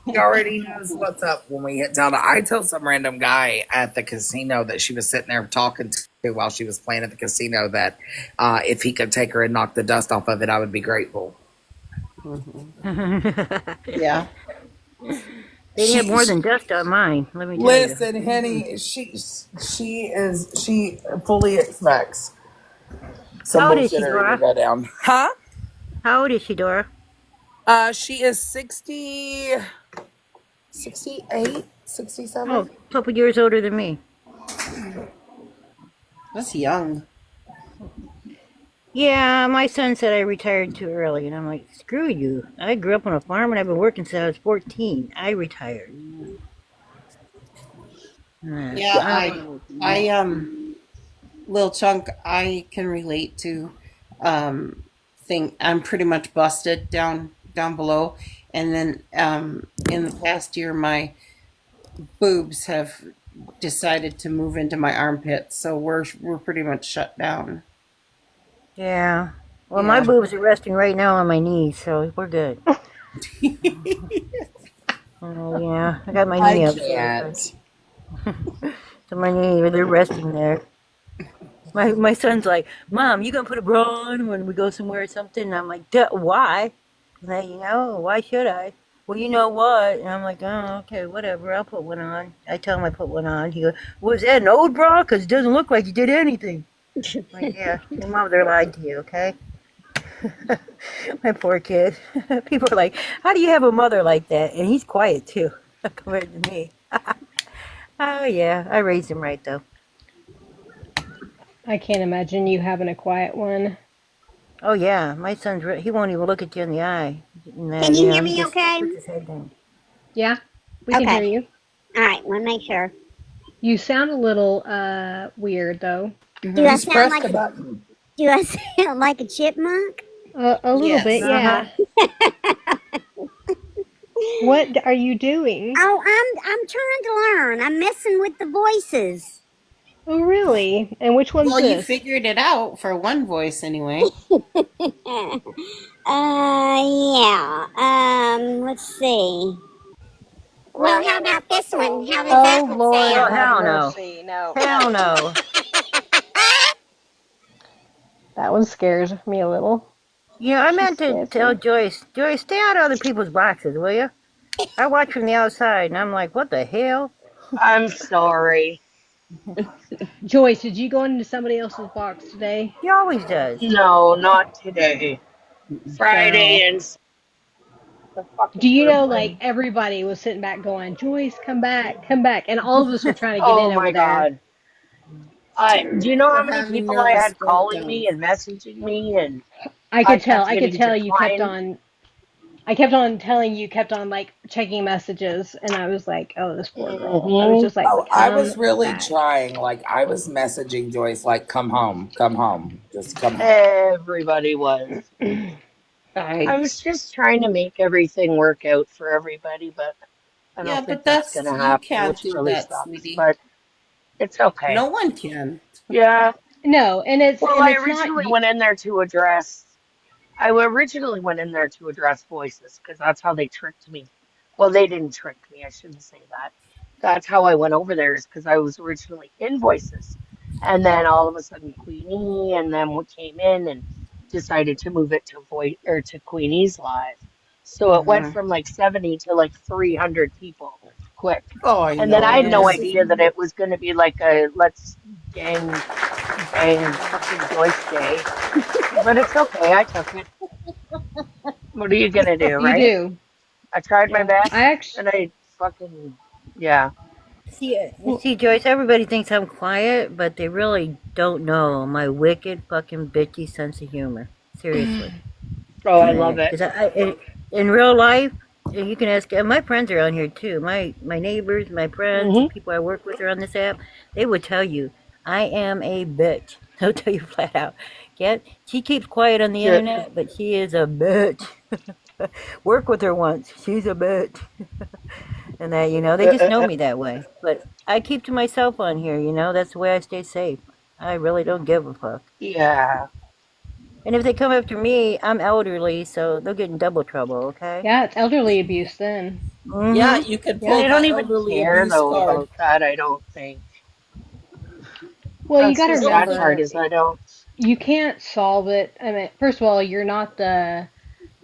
She already knows what's up when we hit town. I told some random guy at the casino that she was sitting there talking to while she was playing at the casino that if he could take her and knock the dust off of it, I would be grateful. Hmm. They'd Yeah. have She, more she than dust on mine, let me tell you. listen, Henny. She fully expects some How old is she, bullshittery to Dora? go down. Huh? How old is she, Dora? She is 60, 68, Oh, 67. a couple years older than me. That's young. Yeah, my son said I retired too early, and I'm like, screw you. I grew up on a farm and I've been working since I was 14. I retired. Yeah, I don't want to work anymore. Lil Chunk, I can relate to think I'm pretty much busted down below. And then in the past year my boobs have decided to move into my armpits, so we're pretty much shut down. Yeah. Well, my Yeah. boobs are resting right now on my knees, so we're good. Oh, yeah. I got my I knee up, can't. so my knee, they're resting there. My son's like, Mom, you gonna put a bra on when we go somewhere or something? And I'm like, Duh, why? He's like, why should I? Well, you know what? And I'm like, oh, okay, whatever. I'll put one on. I tell him I put one on. He goes, was that an old bra? Because it doesn't look like you did anything. I'm like, yeah, your mother lied to you, okay? My poor kid. People are like, how do you have a mother like that? And he's quiet too, compared to me. Oh, yeah, I raised him right, though. I can't imagine you having a quiet one. Oh yeah, my son's he won't even look at you in the eye. And Can then, you hear he me just okay? puts his head down. Yeah, we can hear Okay. you. All right. Want to make sure. You sound a little weird though. Do Hmm. I Just sound press like the button. do I sound like a chipmunk? A little bit, Yes. Uh-huh. yeah. What are you doing? Oh, I'm trying to learn. I'm messing with the voices. Oh, really? And which one's Well, you this? figured it out for one voice anyway. Yeah. Let's see. Well, how about this one? How does that Oh, one Lord, Oh sound? have hell no, mercy. No, hell no. no. That one scares me a little. Yeah, I She meant to scares tell me. Joyce, stay out of other people's boxes, will you? I watch from the outside, and I'm like, what the hell? I'm sorry. Joyce, did you go into somebody else's box today? He always does. No, not today. Oh. Friday and the Do fucking you group know, like, went. everybody was sitting back going, Joyce, come back, come back. And all of us were trying to get Oh in over my there. God. Do you know We're how many having people I nervous had calling breakdowns. me and messaging me and I I could tell. kept I could hitting tell you kept decline? on. I kept on telling you, kept on like checking messages, and I was like, "Oh, this poor girl." I was Hmm. just like, Oh, I "Come was really back." trying. Like, I was messaging Joyce, like, come home, just come home. Everybody was. I I was just trying to make everything work out for everybody, but I don't Yeah, think but that's that's gonna you happen, can't which do really that, sucks, sweetie. but it's okay. No one can. Yeah. No, and it's Well, and I it's not. originally went in there to address I originally went in there to address voices because that's how they tricked me. Well, they didn't trick me. I shouldn't say that. That's how I went over there is because I was originally in voices. And then all of a sudden Queenie and then we came in and decided to move it to voice or to Queenie's live. So it went Uh-huh. from like 70 to like 300 people quick. Oh, I And then I know. had no This Yeah. is idea that it was going to be like a let's gang bang fucking Joyce Day. But it's okay. I took it. What are you gonna do, You right? do. I tried my Yeah. I best actually. and I fucking, yeah. See, Joyce, everybody thinks I'm quiet, but they really don't know my wicked fucking bitchy sense of humor. Seriously. Oh, I love it. Because in real life, you can ask, and my friends are on here too. My neighbors, my friends, Hmm. people I work with are on this app. They would tell you, I am a bitch. I'll tell you flat out. Cat, she keeps quiet on the Ju- internet, but she is a bitch. Work with her once. She's a bitch. And that, they just know me that way. But I keep to myself on here, that's the way I stay safe. I really don't give a fuck. yeah. And if they come after me, I'm elderly, so they'll get in double trouble, okay? Yeah, it's elderly abuse then. Yeah, Mm-hmm. you could Yeah. pull They the don't even elderly care abuse though card. about that, I don't think. Well, you That's got to the Nope. sad remember, part is I don't. you can't solve it. I mean, first of all, you're not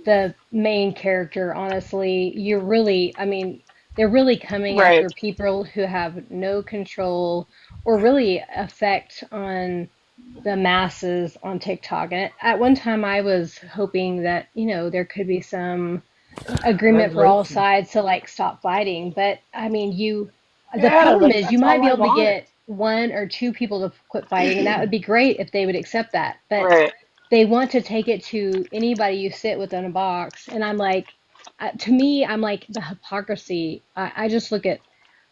the main character, honestly. You're really, I mean, they're really coming Right. after people who have no control or really effect on the masses on TikTok. And at one time, I was hoping that, there could be some agreement for all Regulation. sides to like stop fighting. But I mean, the Yeah, problem like is you that's might all be I able to want. get one or two people to quit fighting, and that would be great if they would accept that. But Right. they want to take it to anybody you sit with in a box, and I'm like, to me, I'm like the hypocrisy. I just look at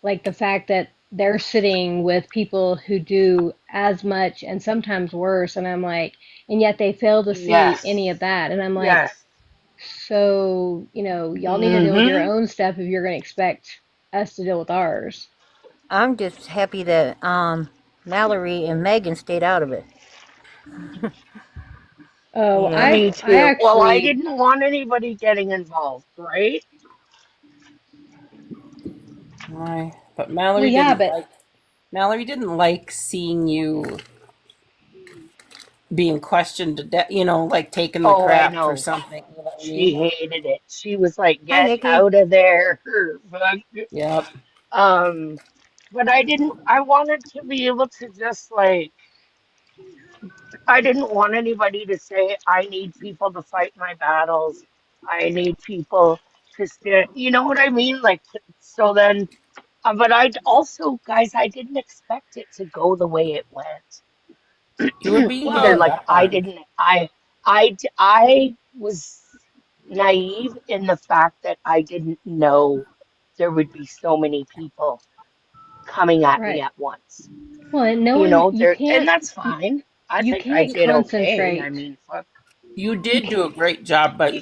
like the fact that they're sitting with people who do as much and sometimes worse, and I'm like, and yet they fail to see Yes. any of that, and I'm like, Yes. so, y'all need to deal with your Mm-hmm. own stuff if you're going to expect us to deal with ours. I'm just happy that Mallory and Megan stayed out of it. Oh, You know? Me I too. Well, I actually, didn't want anybody getting involved, right? But well, yeah, but Mallory didn't like seeing you being questioned to death, like taking the Oh, I crap for know. something, you know what I She mean? hated it. She was like, Hi, "Get Nikki. out of there." Yep. Um, but I didn't. I wanted to be able to just like. I didn't want anybody to say, "I need people to fight my battles. I need people to stand." You know what I mean? Like, so then. But I also, guys, I didn't expect it to go the way it went. You were being Either. well, held Like up I on. didn't, I was naive in the fact that I didn't know there would be so many people coming at me right. at once. Well, and no You one, know, there, and that's fine. I you think I can't did okay. I concentrate. mean, fuck. You You did can't, do a great job, but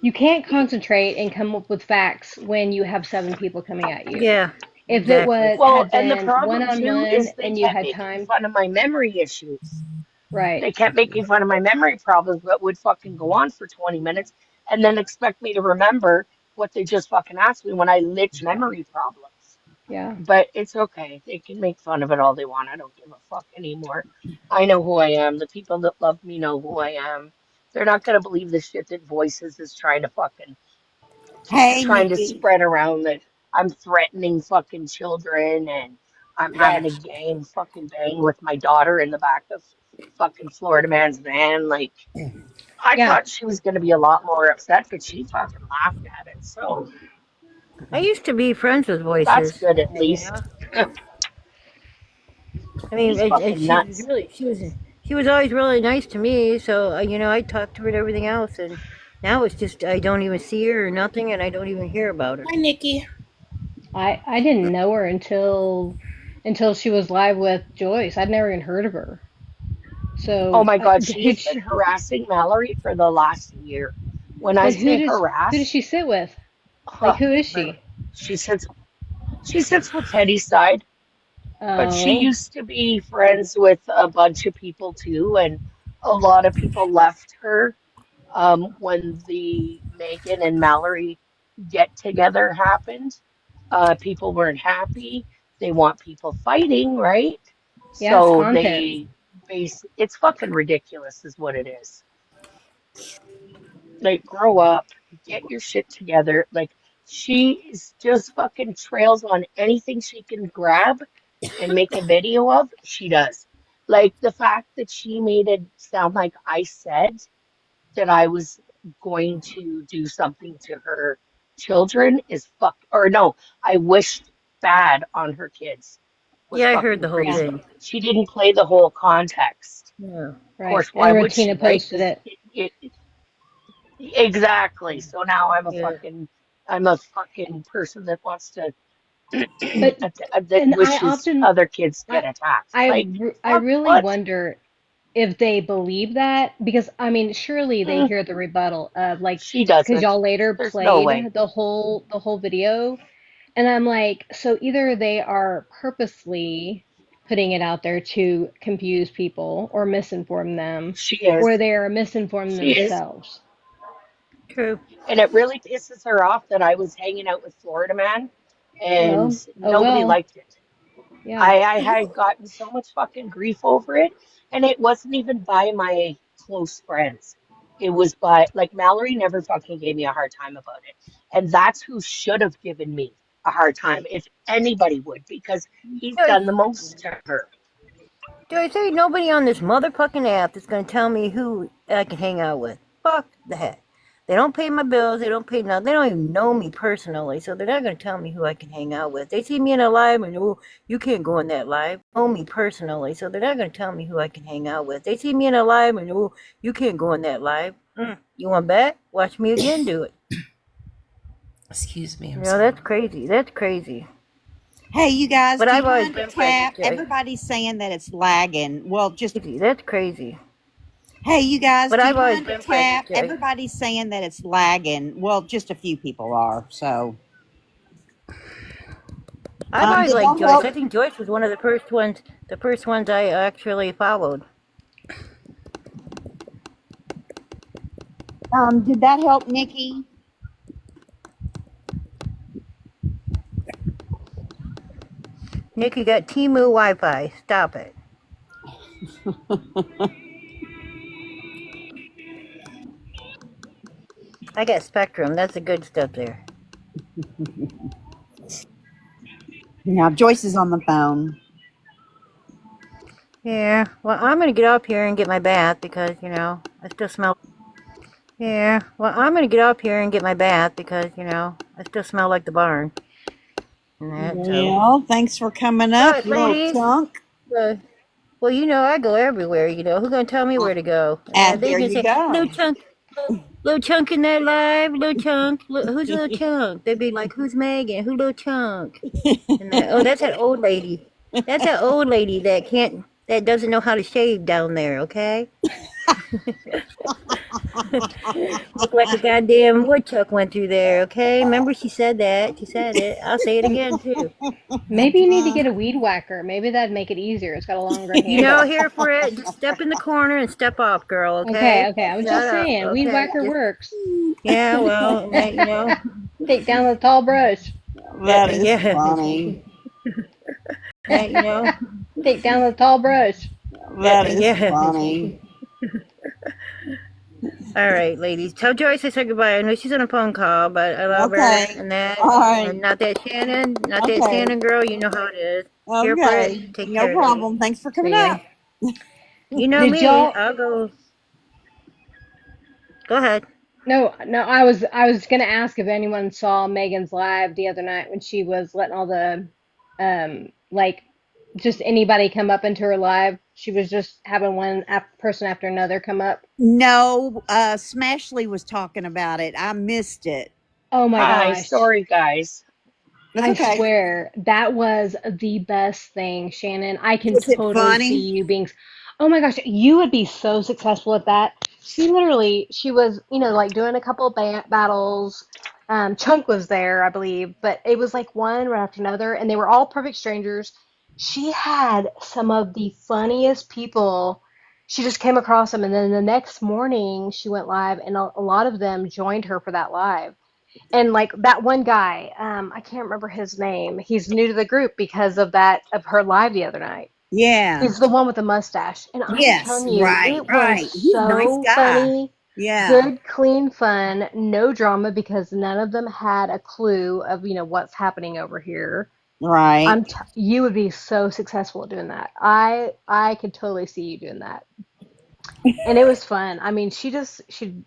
you can't concentrate and come up with facts when you have seven people coming at you. Yeah, If it exactly. was Well, had and the been one problem on too one is they and you kept had making time, fun of my memory issues. right? They kept making fun of my memory problems, but would fucking go on for 20 minutes and then expect me to remember what they just fucking asked me when I lit memory problems. Yeah. But it's okay. They can make fun of it all they want. I don't give a fuck anymore. I know who I am. The people that love me know who I am. They're not gonna believe the shit that Voices is Hey, trying to Nikki. spread around that I'm threatening fucking children and I'm having a right. gang fucking bang with my daughter in the back of fucking Florida man's van. Like, I Yeah. thought she was going to be a lot more upset, but she fucking laughed at it. So I used to be friends with that's Voices. good at You least. know, I mean, He's fucking nuts. she was always really nice to me. So I talked to her and everything else, and now it's just I don't even see her or nothing, and I don't even hear about her. Hi, Nikki. I didn't know her until she was live with Joyce. I'd never even heard of her. Oh So, my God, who'd she's been she, harassing Mallory for the last year. When I but say who does harass, she sit with? Like, huh, who is like she? she sits she sits with Teddy's side, but she Oh, used to be friends with a bunch of people too, and a lot of people left her when the Megan and Mallory get together happened. People weren't happy. They want people fighting, right? yeah, it's So content. they it's fucking ridiculous, is what it is. Like, grow up, get your shit together. Like, she is just fucking trails on anything she can grab and make a video of, she does. Like, the fact that she made it sound like I said that I was going to do something to her children is or no, I wished bad on her kids was Yeah, I heard fucking the whole Yeah, crazy. thing. She didn't play the whole context. Yeah. Of right. course, And why would Ratina she, right? posted Because it. exactly. So now Yeah. I'm a fucking person that wants to. But that and I wishes often other kids I get attacked. I Like, I really what? wonder if they believe that, because I mean surely they Mm, hear the rebuttal of like, she because doesn't. y'all later There's no way. played the whole video, and I'm like, so either they are purposely putting it out there to confuse people or misinform them, She is. or they are misinforming She is. themselves. True. And it really pisses her off that I was hanging out with Florida Man and Well, oh nobody well, liked it. yeah. I had gotten so much fucking grief over it, and it wasn't even by my close friends. It was by, like, Mallory never fucking gave me a hard time about it. And that's who should have given me a hard time, if anybody would, because he's Joyce, done the most to her. Joyce, there ain't nobody on this motherfucking app that's gonna tell me who I can hang out with. Fuck that. They don't pay my bills. They don't pay nothing. They don't even know me personally, so they're not gonna tell me who I can hang out with. They see me in a live and oh, you can't go in that live. Know me personally, so they're not gonna tell me who I can hang out with. They see me in a live and oh, you can't go in that live. You want bet? Watch me again do it. Excuse me, You I'm know sorry. that's crazy. That's crazy. Hey, you guys, But do I've you always mind to been friends with tap? Joyce. Everybody's saying that it's lagging. Well, just Crazy. That's crazy. hey, you guys, But do I've you always mind to been friends with tap? Joyce. Everybody's saying that it's lagging. Well, just a few people are. So, I've always did liked that Joyce. help? I think Joyce was one of the first ones I actually followed. Did that help, Nikki? Nick, you got Timu Wi-Fi. Stop it. I got Spectrum. That's the good stuff there. Now Joyce is on the phone. Yeah. Well, I'm gonna get up here and get my bath because I still smell. Yeah. Well, I'm gonna get up here and get my bath because I still smell like the barn and that. So. Well, thanks for coming All up, right, little ladies. chunk. Uh, well, I go everywhere. Who's gonna tell me where to go? And And they there can you say, "Little go. chunk, little chunk in that live, little chunk. Who's little chunk?" They'd be like, "Who's Megan? Who little chunk?" And that, oh, that's that old lady. That's that old lady that doesn't know how to shave down there. Okay, look like a goddamn woodchuck went through there. Okay, remember she said that. She said it. I'll say it again too. Maybe you need to get a weed whacker. Maybe that'd make it easier. It's got a longer handle. Here for it. Just step in the corner and step off, girl. Okay, Okay, okay. I was shut just up. saying, weed Okay, whacker just works. yeah. Well, Take down the tall brush. That is yeah. funny. That Take down the tall brush. That is yeah. funny. All right, ladies. Tell Joyce I said goodbye. I know she's on a phone call, but I love her Okay. and that. All right. And not that Okay. Shannon girl. You know how it is. Here for it. Okay. Take No care, ladies. problem. Thanks for coming See ya. up. You know Did me. y'all? I'll go. Go ahead. No, no. I was gonna ask if anyone saw Megan's live the other night when she was letting all the, like, just anybody come up into her live. She was just having one person after another come up. No, Smashley was talking about it. I missed it. Oh my Hi, gosh. sorry guys. That's I okay. swear that was the best thing, Shannon. I can Was it totally see funny? you being. Oh my gosh, you would be so successful at that. She was, like doing a couple battles. Chunk was there, I believe, but it was like one right after another, and they were all perfect strangers. She had some of the funniest people. She just came across them, and then the next morning she went live, and a lot of them joined her for that live. And like that one guy, I can't remember his name. He's new to the group because of her live the other night. Yeah. He's the one with the mustache. And I'm Yes. telling you, Right. it was Right. He's a nice so guy. funny. Yeah. Good, clean fun, no drama because none of them had a clue of, what's happening over here. Right. You would be so successful at doing that. I could totally see you doing that. And it was fun. I mean, she'd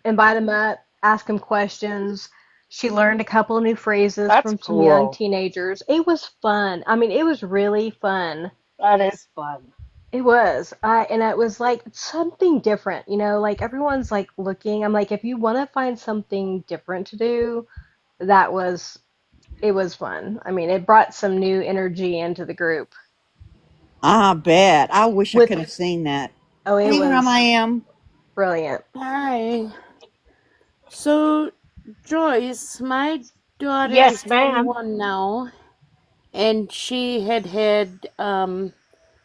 invite him up, ask him questions. She learned a couple of new phrases That's from some young cool. teenagers. It was fun. I mean, it was really fun. That is fun. It was. And it was like something different, like everyone's like looking. I'm like, if you want to find something different to do, that was it was fun. I mean, it brought some new energy into the group. I bet. I wish I With could have seen that. oh, it Hey, Grandma was M. brilliant. Hi. So, Joyce, my daughter is Yes, ma'am. 21 now, and she had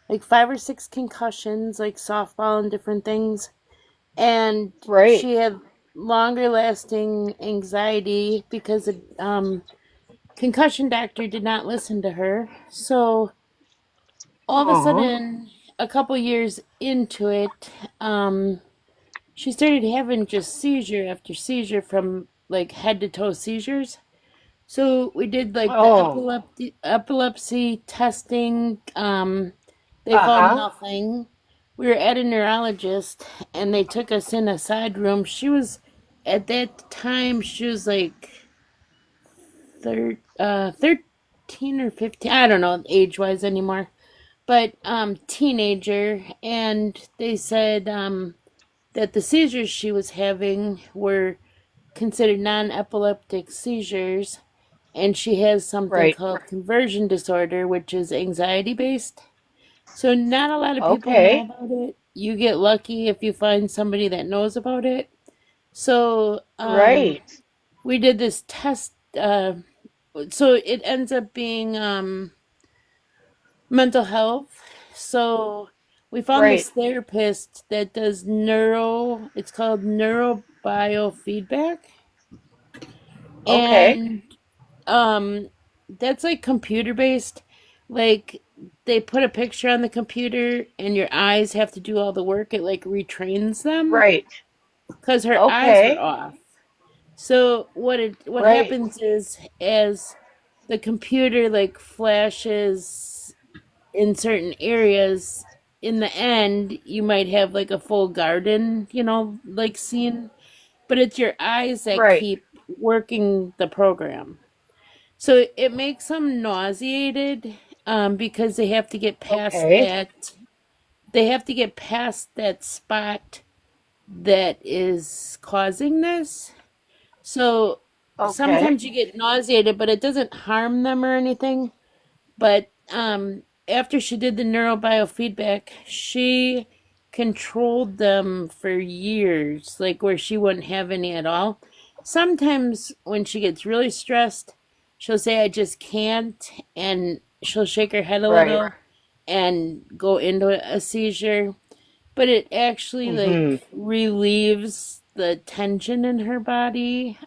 like 5 or 6 concussions, like softball and different things, and Right. she had longer lasting anxiety because the concussion doctor did not listen to her. So, all of a Aw. sudden, a couple years into it, she started having just seizure after seizure from like head to toe seizures. So we did like the Oh. epilepsy testing. They found Uh-huh. nothing. We were at a neurologist, and they took us in a side room. She was at that time she was like 13 or 15. I don't know age wise anymore, but teenager. And they said that the seizures she was having were considered non-epileptic seizures, and she has something Right. called conversion disorder, which is anxiety based. So not a lot of people know Okay. about it. You get lucky if you find somebody that knows about it. So Right. we did this test. So it ends up being mental health. So we found Right. this therapist that does neuro. It's called neurobiofeedback, Okay. and um that's like computer based. Like they put a picture on the computer and your eyes have to do all the work. It like retrains them Right. because her eyes were Okay. off. So what Right. happens is as the computer like flashes in certain areas, in the end you might have like a full garden, like scene, but it's your eyes that Right. keep working the program. So it makes them nauseated, because Okay. they have to get past that spot that is causing this. So Okay. sometimes you get nauseated, but it doesn't harm them or anything. But after she did the neurobiofeedback, she controlled them for years, like where she wouldn't have any at all. Sometimes when she gets really stressed, she'll say, I just can't, and she'll shake her head a Right. little and go into a seizure. But it actually Mm-hmm. like relieves the tension in her body.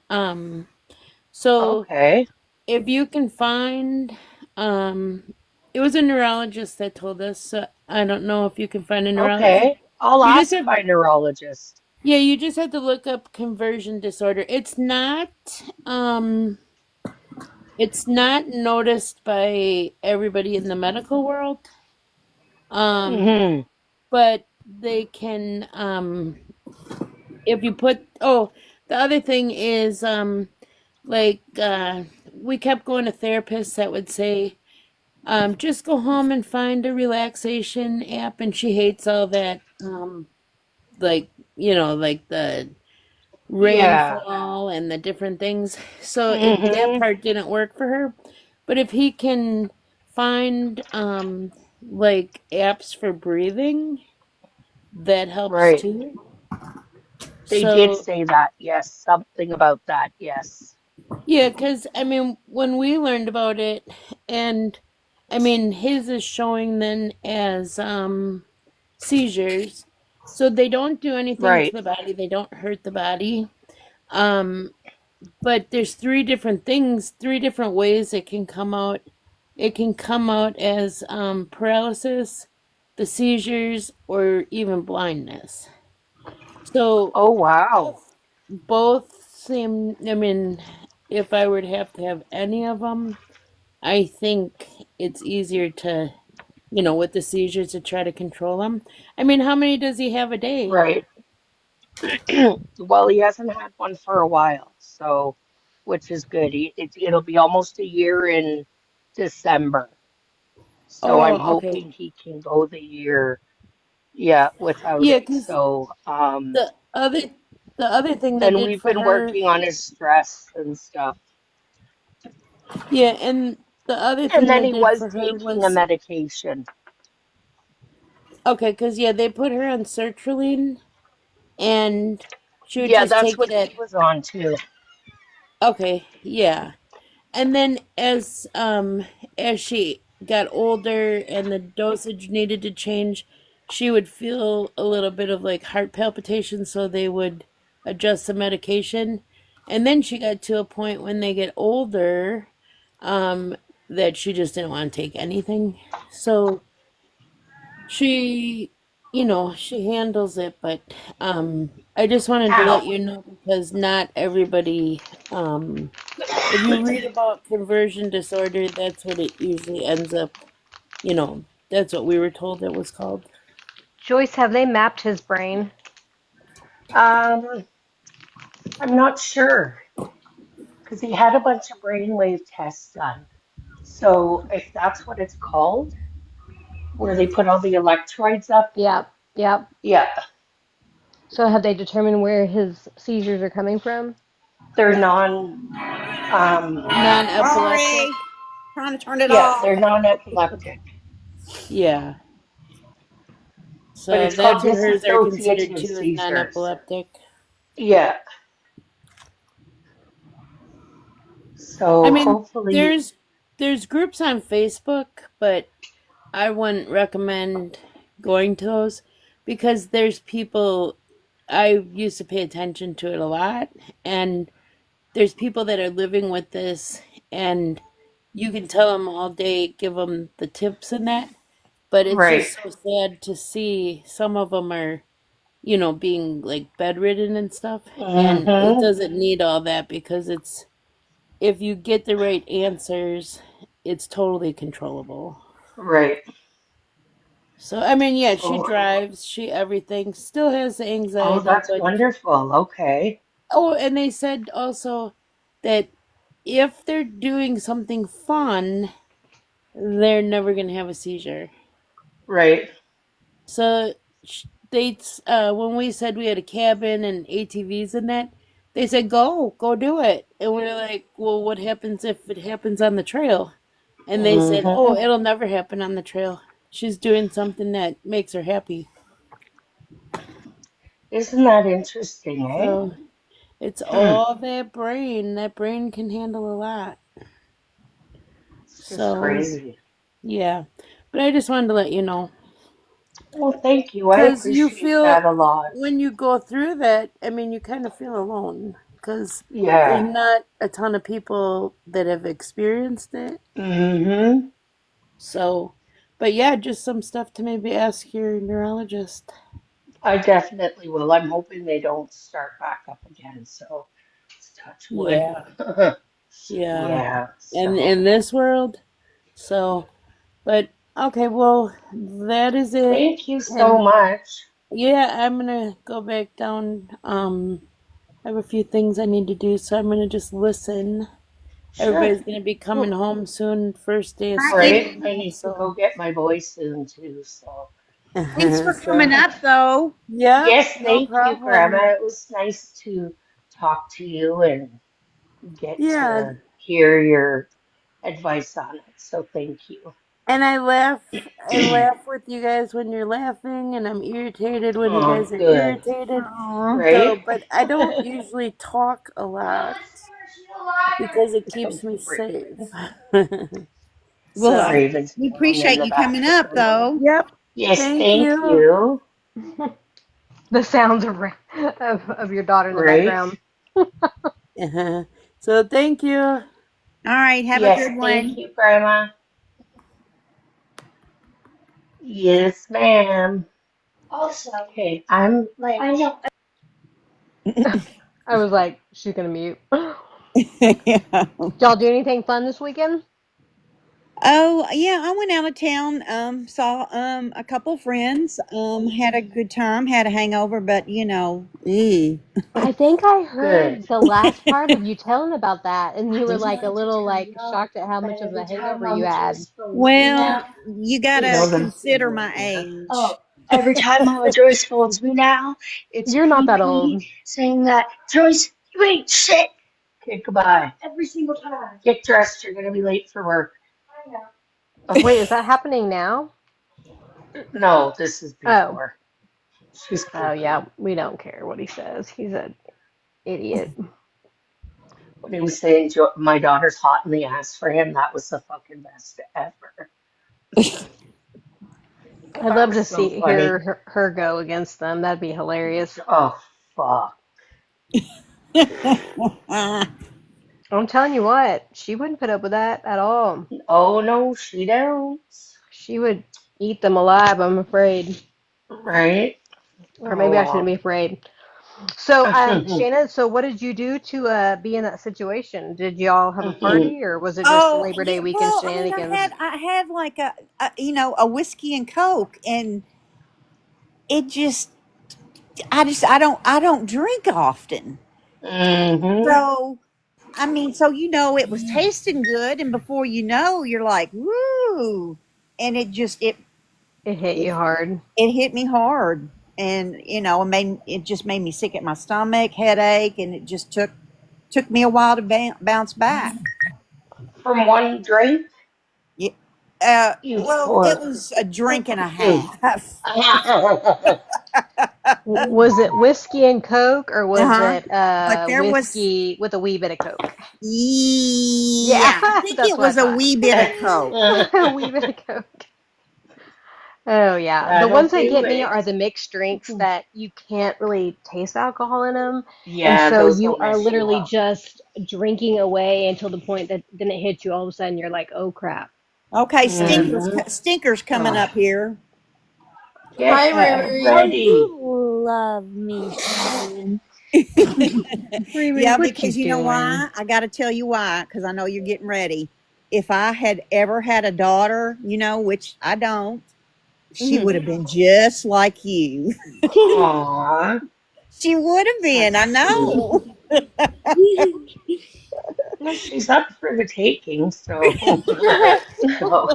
So Okay. if you can find, it was a neurologist that told us, so I don't know if you can find a neurologist. Okay. I'll You just ask have, my neurologist. yeah, you just have to look up conversion disorder. Um it's not noticed by everybody in the medical world. um Mm-hmm. but they can, if you put, oh, the other thing is, like we kept going to therapists that would say, just go home and find a relaxation app, and she hates all that, like, like the Yeah. rainfall and the different things. So that Mm-hmm. part didn't work for her. But if he can find like apps for breathing, that helps Right. too. They did So say that. Yes. Something about that. Yes. yeah, because I mean, when we learned about it, and I mean, his is showing then as seizures. So they don't do anything to Right. the body, they don't hurt the body. Um, but there's three different ways it can come out. It can come out as paralysis, the seizures, or even blindness. So Oh, wow. both seem, I mean, if I were to have any of them, I think it's easier to, with the seizures to try to control them. I mean, how many does he have a day? Right. Well, he hasn't had one for a while, so which is good. It'll be almost a year in December. So I'm Oh, okay. hoping he can go the year, yeah, without Yeah, it. because So, the other the other thing they and did we've for been her, working on his stress and stuff. Yeah, and the other And thing then they he did was for her taking a was medication. okay, because yeah, they put her on sertraline, and she would Yeah, just that's take what it at he was on too. okay, yeah. And then as she got older and the dosage needed to change, she would feel a little bit of like heart palpitations, so they would adjust the medication. And then she got to a point when they get older, um, that she just didn't want to take anything. So she, she handles it, but I just wanted to let Ow. you know because not everybody if you read about conversion disorder, that's what it usually ends up, that's what we were told it was called. Joyce, have they mapped his brain? Um, I'm not sure because he had a bunch of brainwave tests done. So if that's what it's called, where they put all the electrodes up, Yep, yep. yeah, So have they determined where his seizures are coming from? they're non, um, Non-epileptic. Sorry, trying to turn it yeah, off. they're non-epileptic, Yeah. but So it's that's called what hers are considered dissociative too, is seizures. non-epileptic. Yeah, I so mean, hopefully, there's groups on Facebook, but I wouldn't recommend going to those because there's people I used to pay attention to it a lot, and there's people that are living with this, and you can tell them all day, give them the tips and that, but it's right. just so sad to see some of them are, being like bedridden and stuff, and it Mm-hmm. doesn't need all that because it's if you get the right answers, it's totally controllable. Right. So I mean, yeah, she So, drives, she everything, still has the oh, anxiety, that's but wonderful. Okay. oh, and they said also that if they're doing something fun, they're never going to have a seizure. Right. So they, when we said we had a cabin and ATVs and that, they said go do it, and we're like, well, what happens if it happens on the trail? And they said, oh, Mm-hmm. it'll never happen on the trail. She's doing something that makes her happy. Isn't that interesting, So it's eh? all that brain. That brain can handle a lot. It's just So crazy. yeah, but I just wanted to let you know. Well, thank you. I Because you appreciate feel that a lot. when you go through that, I mean, you kind of feel alone because there's Yeah. not a ton of people that have experienced it. Mm-hmm. So, but yeah, just some stuff to maybe ask your neurologist. I definitely will. I'm hoping they don't start back up again. So, let's touch wood. Yeah, yeah. Yeah. And So, in this world, so, but okay, well, that is it. thank you so And much. yeah, I'm gonna go back down. I have a few things I need to do, so I'm gonna just listen. Sure. Everybody's gonna be coming home soon, first day of All right. Right. school, I need to go so get my voice soon too. So, Thanks for coming so up, though. yep, yes, no thank you, Grandma. problem. It was nice to talk to you and get Yeah, to hear your advice on it. So, thank you. and I laugh with you guys when you're laughing, and I'm irritated when you Oh, guys are good. irritated. Aw. So, Right? but I don't usually talk a lot because it Sounds keeps me like safe. Raven. Well, So, Raven's we playing in appreciate the you coming up, background. though. yep, Yes, thank thank you. you. The sounds of of your daughter in the Right? background. So, thank you. All right. Have a Yes, good thank one. you, Grandma. Yes, ma'am. Also, okay, I'm like, I know. I was like, she's gonna mute. Did Yeah. y'all do anything fun this weekend? Oh, yeah, I went out of town, saw a couple friends, had a good time, had a hangover, but I think I Good. heard the last part of you telling about that, and you were Just like a wanted to little tell like you shocked at how that much of a every time hangover you Mama had. Joyce phones me well, now, you You gotta know it's them consider seniors, my yeah. age. oh, every time Mama Joyce phones me now, it's You're not that PP old. saying that Joyce, you ain't shit. Okay, goodbye. Every single time. Get dressed. You're gonna be late for work. Oh, Wait, is that happening now? no, this is Oh. before. She's Oh keeping yeah, up. we don't care what he says. He's an idiot. When he was saying my daughter's hot in the ass for him, that was the fucking best ever. I'd That love was to so see funny. her go against them. That'd be hilarious. Oh, fuck. I'm telling you what, she wouldn't put up with that at all. Oh, no, she don't. She would eat them alive, I'm afraid. Right? Or maybe I shouldn't Oh, be afraid. So, well. Shannon, so what did you do to be in that situation? Did y'all have a party or was it just Oh, Labor Day yeah. weekend Well, I mean, shenanigans? I had like a whiskey and Coke, and it just, I don't drink often. Mm-hmm. So, I mean, so it was tasting good, and before you know, you're like, woo, and It hit it you hard. it hit me hard, and it just made me sick at my stomach, headache, and it just took me a while to bounce back. From one drink, Yeah. you Well, it poor. was a drink and a half. Was it whiskey and Coke or was Uh-huh. it But there was, whiskey with a wee bit of Coke? Yeah, yeah, I think that's it what I was a thought. wee bit of Coke. A wee bit of Coke. Oh yeah, the That'll ones that do get me it. are the mixed drinks that you can't really taste alcohol in them, and Yeah, so those you will are mess you literally up. just drinking away until the point that then it hits you all of a sudden. You're like, oh crap. Okay, Mm-hmm. stinkers coming Oh, up here. get Hi, Riri. Oh, ready. you love me, Shannon. Riri, Yeah, what you because you know doing? why? I got to tell you why, because I know you're getting ready. If I had ever had a daughter, which I don't, she would have been just like you. Aw, She would have been. that's I sweet. know. Well, she's up for the taking, so. so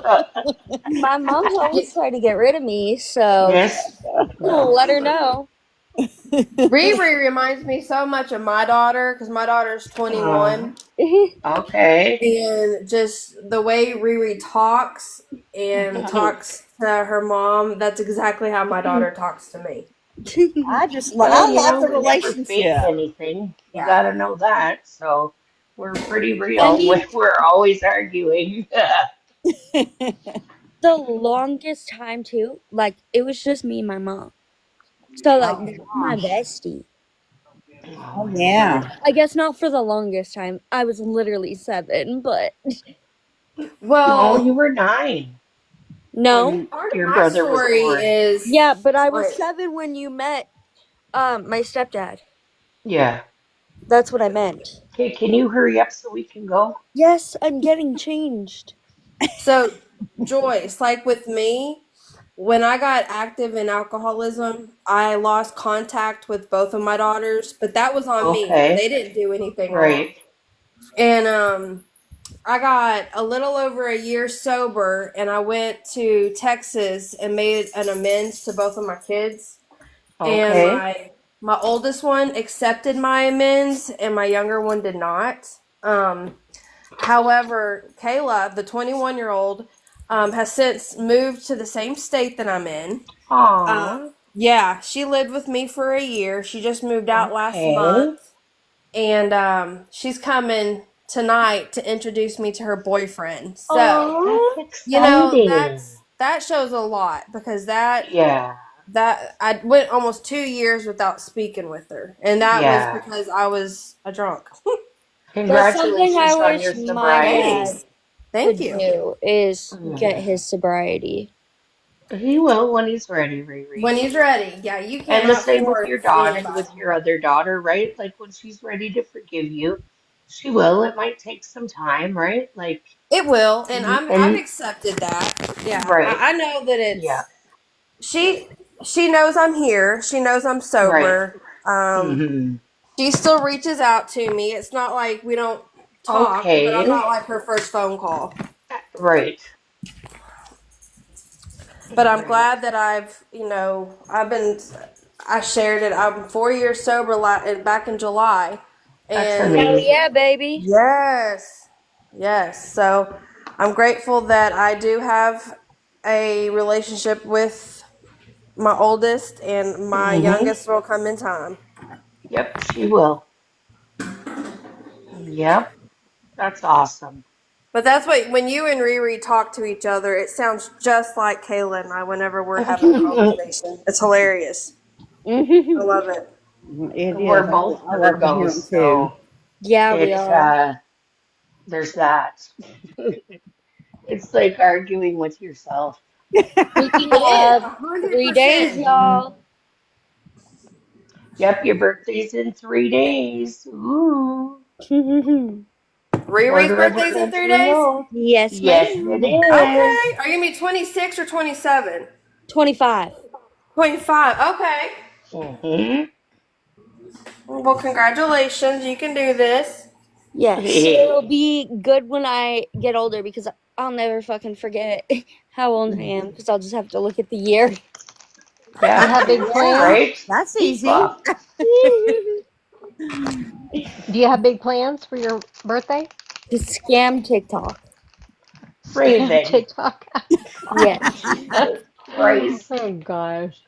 My mom's always trying to get rid of me, so yes. Well, let her know. Riri reminds me so much of my daughter because my daughter's uh, 21. okay. And just the way Riri talks and talks to her mom, that's exactly how my daughter talks to me. Well, I you love know, the we never fake relationship. anything. You Yeah. gotta know that. So we're pretty I real. mean, We're always arguing. the longest time too, like it was just me and my mom. So like Oh my gosh. bestie. Oh Oh my yeah. God. I guess not for the longest time. I was literally 7, but No, Well, you were 9 no. when part of your my brother was story born. is Yeah, but I was like, 7 when you met my stepdad. Yeah. That's what I meant. Okay, can you hurry up so we can go? Yes, I'm getting changed. so Joyce, like with me, when I got active in alcoholism, I lost contact with both of my daughters, but that was on me. Okay. They didn't do anything wrong. Right. And I got a little over a year sober and I went to Texas and made an amends to both of my kids. And Okay. my oldest one accepted my amends and my younger one did not. However, Kayla, the 21-year-old, has since moved to the same state that I'm in. Aw. Yeah, she lived with me for a year. She just moved out last Okay. month. And she's coming tonight to introduce me to her boyfriend. So, That's Oh, exciting. that shows a lot because Yeah. that I went almost 2 years without speaking with her, and that was Yeah. because I was a drunk. that's something I Congratulations on your wish my sobriety. dad Thanks, thank could you. do is get Yeah. his sobriety. He will when he's ready, When Riri. he's ready, yeah, you And the cannot same with your force daughter, anybody. with your other daughter, right? Like when she's ready to forgive you, she will. It might take some time, right? Like, It will, and I've and accepted that. Yeah, right. I know that Yeah. she she knows I'm here. She knows I'm Right. sober. Hmm. She still reaches out to me. It's not like we don't talk, but I'm Okay. not like her first phone call. Right. But I'm Right. glad that I shared it. I'm 4 years sober back in July. That's And Hell amazing. yeah, baby. yes, yes. So I'm grateful that I do have a relationship with my oldest, and my Mm-hmm. youngest will come in time. Yep, she will. Yep, that's awesome. But that's what, when you and Riri talk to each other, it sounds just like Kayla and I whenever we're having a conversation. It's hilarious. I love it. It is. We're both I love to hear Virgos, them too. so Yeah, we it's are. there's that. It's like arguing with yourself. Speaking It is of, 3 days, 100%. Hmm. y'all. Yep, your birthday's in 3 days. Ooh, Riri's quarter of a birthday's in three century days. old. Yes, Yes, it ma'am. is. Okay. Are you gonna be 26 or 27? 25. 25. Okay. Mm-hmm. Well, congratulations. You can do this. Yes, it'll be good when I get older because I'll never fucking forget how old I am because I'll just have to look at the year. Do you Yeah, have there big you go, Yeah, plans? right? that's easy. FIFA. Do you have big plans for your birthday? To scam TikTok. Scam Raven. TikTok. Yes. Jesus Christ. Oh gosh.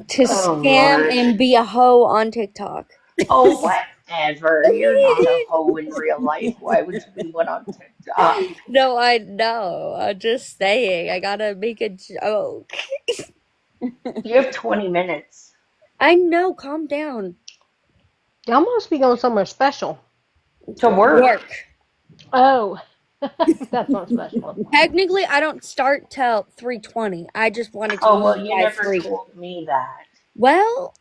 To Oh, scam Lord. and be a hoe on TikTok. Oh, whatever. You're not a hoe in real life. Why would you be one on TikTok? No, I know. I'm just saying. I gotta make a joke. You have 20 minutes I know. Calm down. Y'all must be going somewhere special. to work. Work. Oh, that's not special at all. Technically, I don't start till 3:20. I just wanted to Oh, well, leave you by never 3. told me that. Well,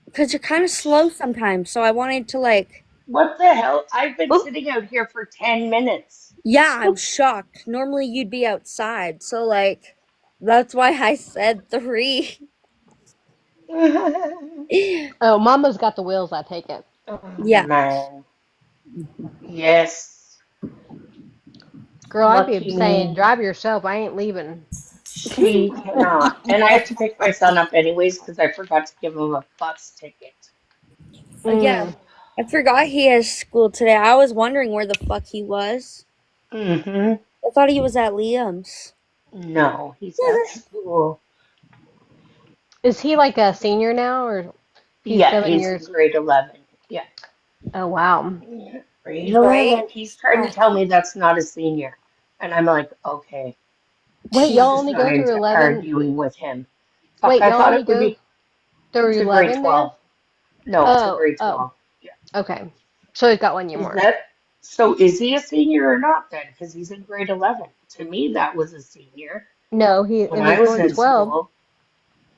because you're kind of slow sometimes, so I wanted to like. What the hell? I've been sitting out here for 10 minutes. Yeah, I'm shocked. Normally, you'd be outside, so like, that's why I said 3. Oh, Mama's got the wheels, I take it. Oh, Yeah. man. Yes. Girl, I'd be Lucky saying, me. drive yourself. I ain't leaving. She cannot. And I have to pick my son up anyways because I forgot to give him a bus ticket. Yeah. Mm. I forgot he has school today. I was wondering where the fuck he was. Mm-hmm. I thought he was at Liam's. No, he's at school. Is he like a senior now, or he's Yeah, still in he's in yours? grade 11. Yeah. Oh, wow. Yeah, grade Right? 11. He's trying to tell me that's not a senior. And I'm like, okay. Wait, y'all Jesus, only not go through into 11? arguing with him. Fuck, Wait, I y'all thought only it would go be through to grade 11 there? 12. No, to Oh, grade oh, 12. Yeah. okay. So he's got 1 year Is more. that so? Is he a senior or not then? Because he's in grade 11. To me, that was a senior No, when if I he's was going to in 12, school.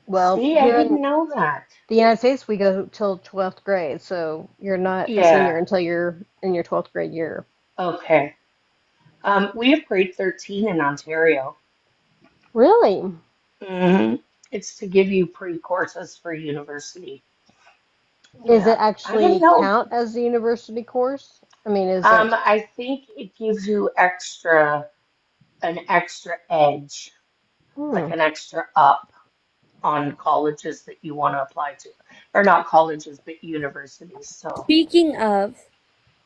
well, See, I here didn't in know that. the United States, we go till 12th grade, so you're not a Yeah. senior until you're in your 12th grade year. Okay. We have grade 13 in Ontario. Really? Hmm. It's to give you pre-courses for university. Is Yeah. it I don't actually know. count as the university course? I mean, is it? I think it gives you an extra edge, like Hmm. an extra up on colleges that you want to apply to. Or not colleges, but universities. So, Speaking of,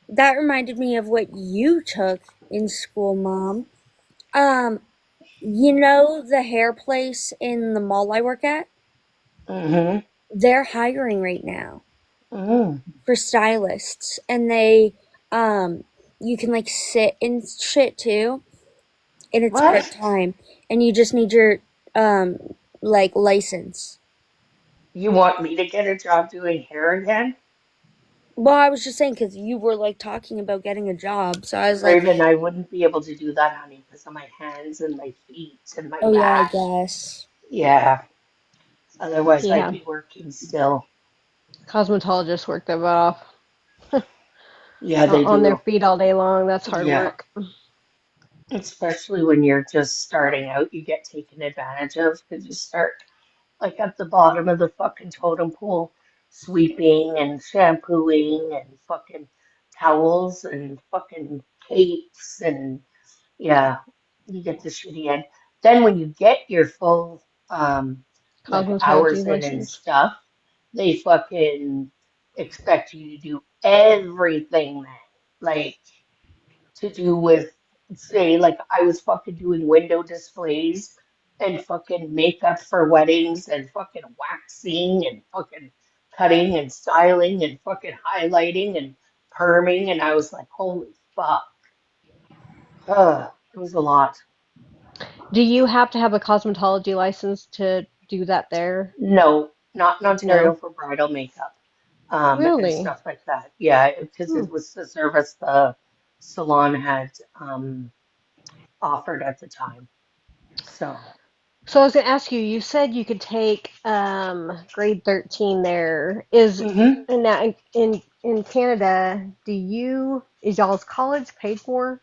that reminded me of what you took in school, Mom. Um, the hair place in the mall I work at? mm-hmm. They're hiring right now Mm. for stylists, and um, you can like sit and shit too, and it's What? part time, and you just need your um, like license. You want me to get a job doing hair again? Well, I was just saying because you were like talking about getting a job, so I was like, Raven, I wouldn't be able to do that, honey, because of my hands and my feet and my oh yeah, I back. guess. Yeah. Otherwise, I'd Yeah. be working still. Cosmetologists work their butt off Yeah, they on their do. feet all day long. That's hard Yeah. work. Especially when you're just starting out, you get taken advantage of because you start like at the bottom of the fucking totem pole, sweeping and shampooing and fucking towels and fucking capes and yeah, you get the shitty end. Then when you get your full like Cosmetology hours in and license. stuff, they fucking expect you to do everything then. Like to do with, say, like I was fucking doing window displays and fucking makeup for weddings and fucking waxing and fucking cutting and styling and fucking highlighting and perming. And I was like, holy fuck. It was a lot. Do you have to have a cosmetology license to do that there? No, not in No. Ontario for bridal makeup, and Really? stuff like that. Yeah, because Hmm. it was the service the salon had offered at the time. So, So I was going to ask you, you said you could take grade 13 there. Is hmm and now in Canada, do you is y'all's college paid for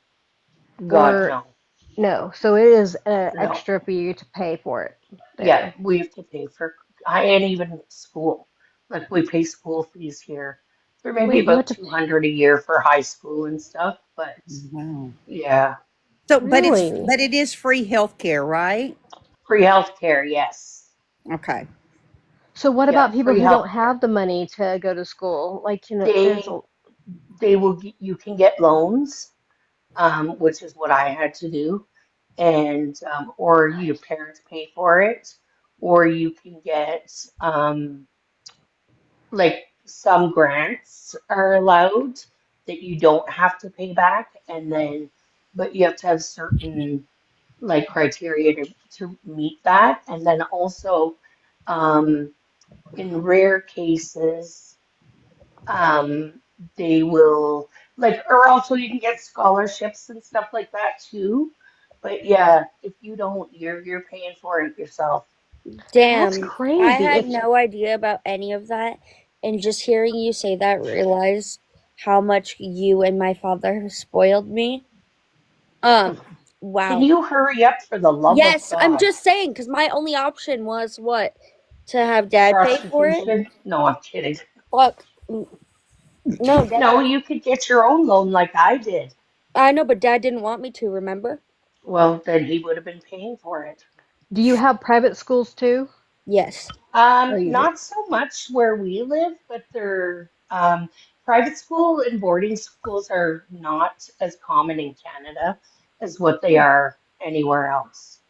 God, or no, no? So it is no. extra for you to pay for it Yeah, there. we have to pay for, I and even school. Like we pay school fees here. They're maybe Wait, you have about to 200 a year for high school and stuff, but Wow. yeah, So, really? but it is free health care, right? free healthcare, yes. Okay. So what Yeah, about people free who don't healthcare. have the money to go to school? Like, there's They a they will you can get loans, which is what I had to do, and or your parents pay for it, or you can get like some grants are allowed that you don't have to pay back, and then but you have to have certain like criteria to meet that, and then also um, in rare cases um, they will like, or also you can get scholarships and stuff like that too. But yeah, if you don't, you're paying for it yourself. that's Damn, I crazy. had If no idea about any of that, and just hearing you say that realized how much you and my father have spoiled me. Um, Can wow. you hurry up for the love of Yes, I'm God? just saying because my only option was what? To have dad pay for it? Prostitution? No, I'm kidding. Fuck. No, dead No, ass. you could get your own loan like I did. I know, but dad didn't want me to, remember? Well, then he would have been paying for it. do you have private schools too? Yes. Or you do? Not so much where we live, but they're private school and boarding schools are not as common in Canada as what they are anywhere else.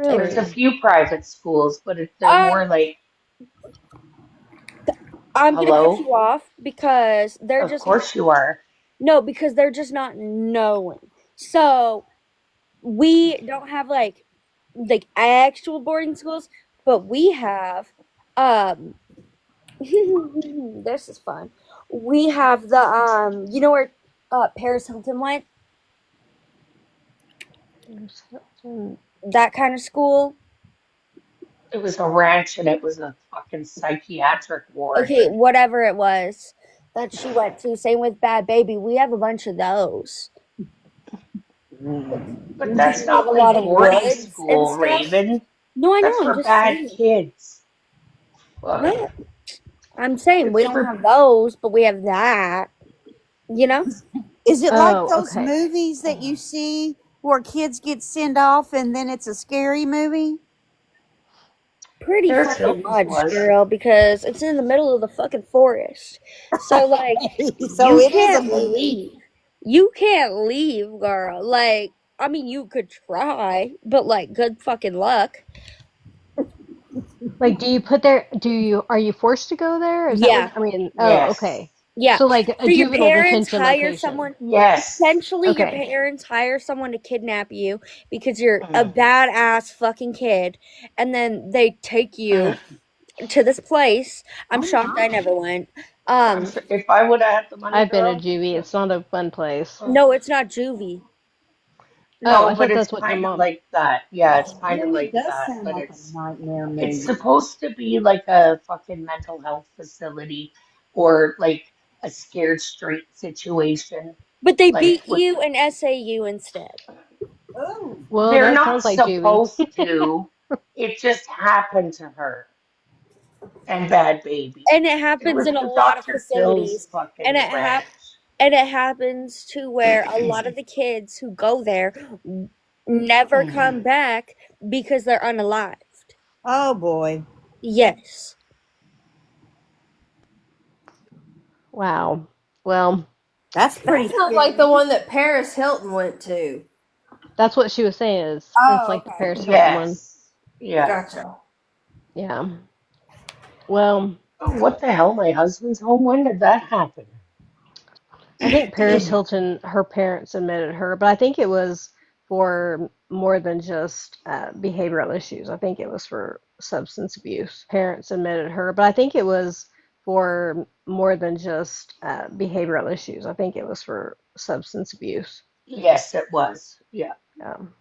There's a Really? few private schools, but they're Um, more like, I'm gonna cut hello? you off because they're Of just not. course you are. No, because they're just not knowing. So we don't have like actual boarding schools, but we have um this is fun. We have the you know where Paris Hilton went? That kind of school. It was a ranch and it was a fucking psychiatric ward. Okay, whatever it was that she went to. Same with Bad Baby. We have a bunch of those. But Because that's we have not a like lot of boarding woods and school, stuff. Raven. No, I know. That's I'm for just bad saying. kids. Fuck. What? I'm saying we It's don't for have those, but we have that. You know? Is it like Oh, those okay. movies that you see where kids get sent off and then it's a scary movie? Pretty Paris fucking Hilton's much, was. girl, because it's in the middle of the fucking forest. So, like, So you it is a can't movie. leave. You can't leave, girl. Like, I mean, you could try, but, like, good fucking luck. Like, do you put there? Do you are you forced to go there? Is that what Yeah. I mean? Oh, Yes. okay. Yeah. So like a So your juvenile parents detention hire location. someone, Yes. essentially, your Okay. parents hire someone to kidnap you because you're a Mm, badass fucking kid, and then they take mm. you to this place. I'm Oh shocked I my. never went. If I would have had the money, I've been to girl. juvie. It's not a fun place. No, it's not juvie. Oh, No, I but thought it's that's what your kind of mom. like that. Yeah, it's kind of Well, it like does that, sound but like a nightmare it's movie. supposed to be like a fucking mental health facility or like a scared straight situation. But they Like beat with you in SAU instead. Oh. Well, they're that not sounds like juvie. supposed to. It just happened to her and Bad Baby. And it It happens was in a the lot of Dr. Phil's facilities. And fucking ranch. it happens to where a lot of the kids who go there never come back because they're unalived. Oh boy. Yes. Wow. Well, That's That pretty sounds like the scary. one that Paris Hilton went to. that's what she was saying is it's Oh, like the okay. Paris Hilton one. Yes. Yes. Gotcha. Yeah. Well, Oh, what the hell? My husband's home? When did that happen? I think Paris Hilton, her parents admitted her, but I think it was for more than just behavioral issues. I think it was for substance abuse. Parents admitted her, but I think it was for more than just behavioral issues. I think it was for substance abuse. Yes, it was. Yeah. Um,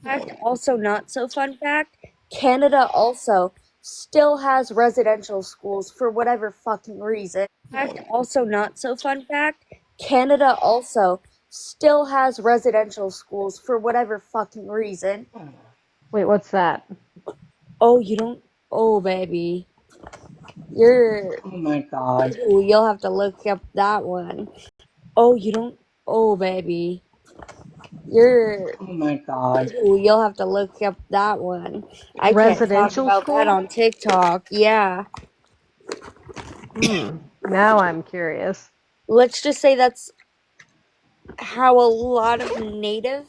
Fact, also not so fun fact, Canada also still has residential schools for whatever fucking reason. Fact, also not so fun fact, Canada also still has residential schools for whatever fucking reason. wait, what's that? Oh, you don't. Oh, baby. You're. Oh my God. Ooh, you'll have to look up that one. Oh, you don't. Oh, baby. You're. Oh my God. Ooh, you'll have to look up that one. I can't talk Residential about that school? on TikTok. Yeah. Hmm. Now I'm curious. Let's just say that's how a lot of native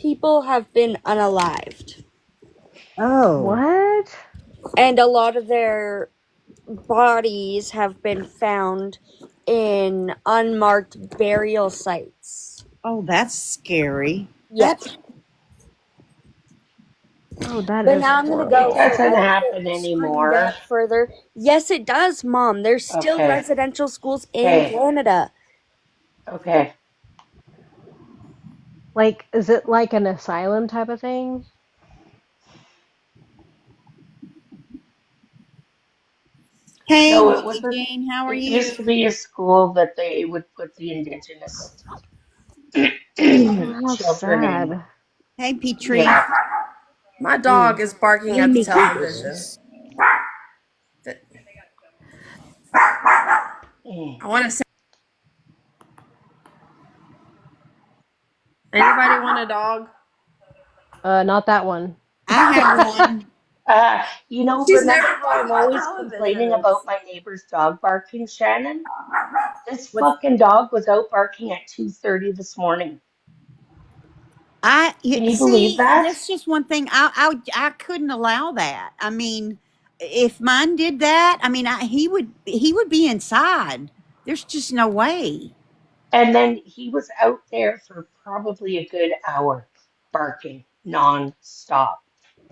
people have been unalived. Oh, What? And a lot of their bodies have been found in unmarked burial sites. oh, that's scary. That's Yes. Oh, that But is now I'm gonna It go horrible. doesn't a happen screen anymore. back further. Yes, it does, Mom. There's still Okay. residential schools in Okay. Canada. Okay. Like, is it like an asylum type of thing? Hey, No, it Mary wasn't. Jane, how are It you? used to be a school that they would put the indigenous Oh, how children in. sad. Hey, Petrie. Yeah. My Mm. dog is barking Let at the me get television. this. Mm. I want to say, anybody want a dog? Not that one. I have one. She's never Remember how talked I'm about always complaining about televisions. my neighbor's dog barking, Shannon? This What fucking dog was out barking at 2:30 this morning. Can you believe see? that? That's just one thing. I couldn't allow that. I mean, if mine did that, I mean, he would be inside. There's just no way. And then he was out there for probably a good hour barking non-stop.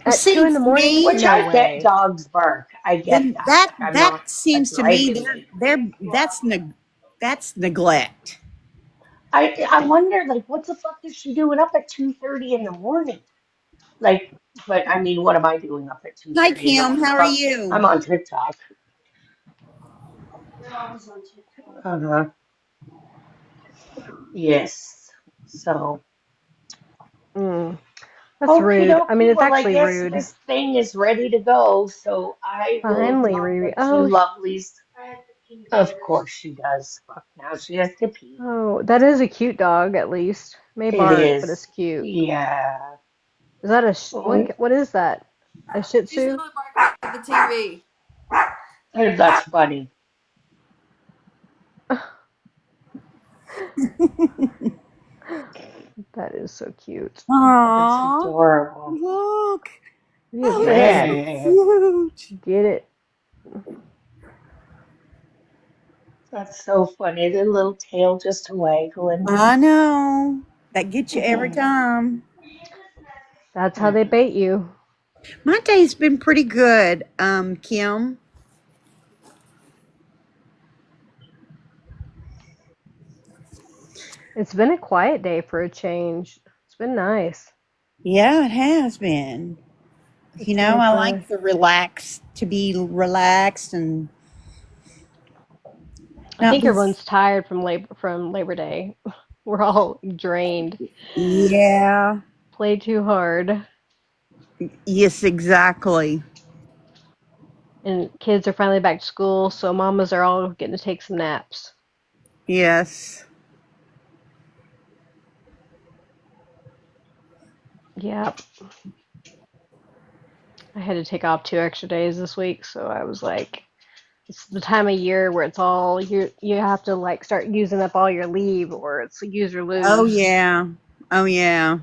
Well, At two see, in the for morning? me, Which No I get way. dogs bark. I get then that. that Like I'm that not seems to me griping. that's neglect. I wonder like what the fuck is she doing up at 2:30 in the morning? Like, but I mean, what am I doing up at Hi, 2:30 in the Kim. morning? How are Oh, you? I'm on TikTok. Uh-huh. Yes. So, Mm. That's okie rude. I mean, dokie. it's Well, I actually guess rude. this thing is ready to go. So I will Finally, drop the rude. two Oh, lovelies. Of course she does. Fuck, now she has to pee. oh, that is a cute dog. At least may It bark, but is. it's cute. Yeah. Is that a Oh, what? Is that? A Shih She's Tzu? really barking at the TV. that's funny. That is so cute. That's Aw, adorable. look. You Oh, that's bad. so cute. Get it. That's so funny. The little tail just waggling. I know. That gets you every time. That's how they bait you. My day's been pretty good, Kim. It's been a quiet day for a change. It's been nice. Yeah, it has been. It's I like like to be relaxed and I not think be. everyone's tired from Labor Day. We're all drained. Yeah. Played too hard, Yes, exactly. and kids are finally back to school, so mamas are all getting to take some naps. Yes. Yep. I had to take off 2 extra days this week, so I was like, it's the time of year where it's all you have to like start using up all your leave, or it's use or Oh lose. yeah. Oh yeah.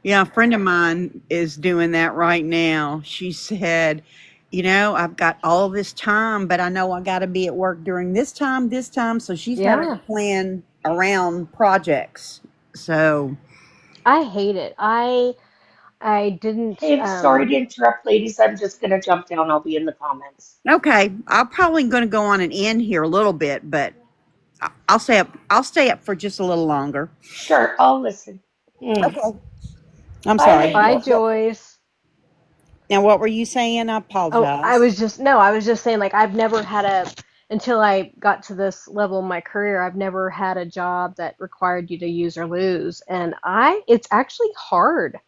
Yeah, a friend of mine is doing that right now. She said, I've got all this time, but I know I got to be at work during this time. So she's having to Yeah, plan around projects. So, I hate it. I didn't. Hey, I'm sorry to interrupt, ladies. I'm just gonna jump down. I'll be in the comments. okay, I'm probably going to go on an end here a little bit, but I'll stay up. I'll stay up for just a little longer. Sure, I'll listen. Mm. Okay. I'm Bye, sorry. Bye, ladies. Joyce. Now, what were you saying? I Oh, I apologize. was just no, I was just saying like I've never had a until I got to this level in my career, I've never had a job that required you to use or lose. And it's actually hard.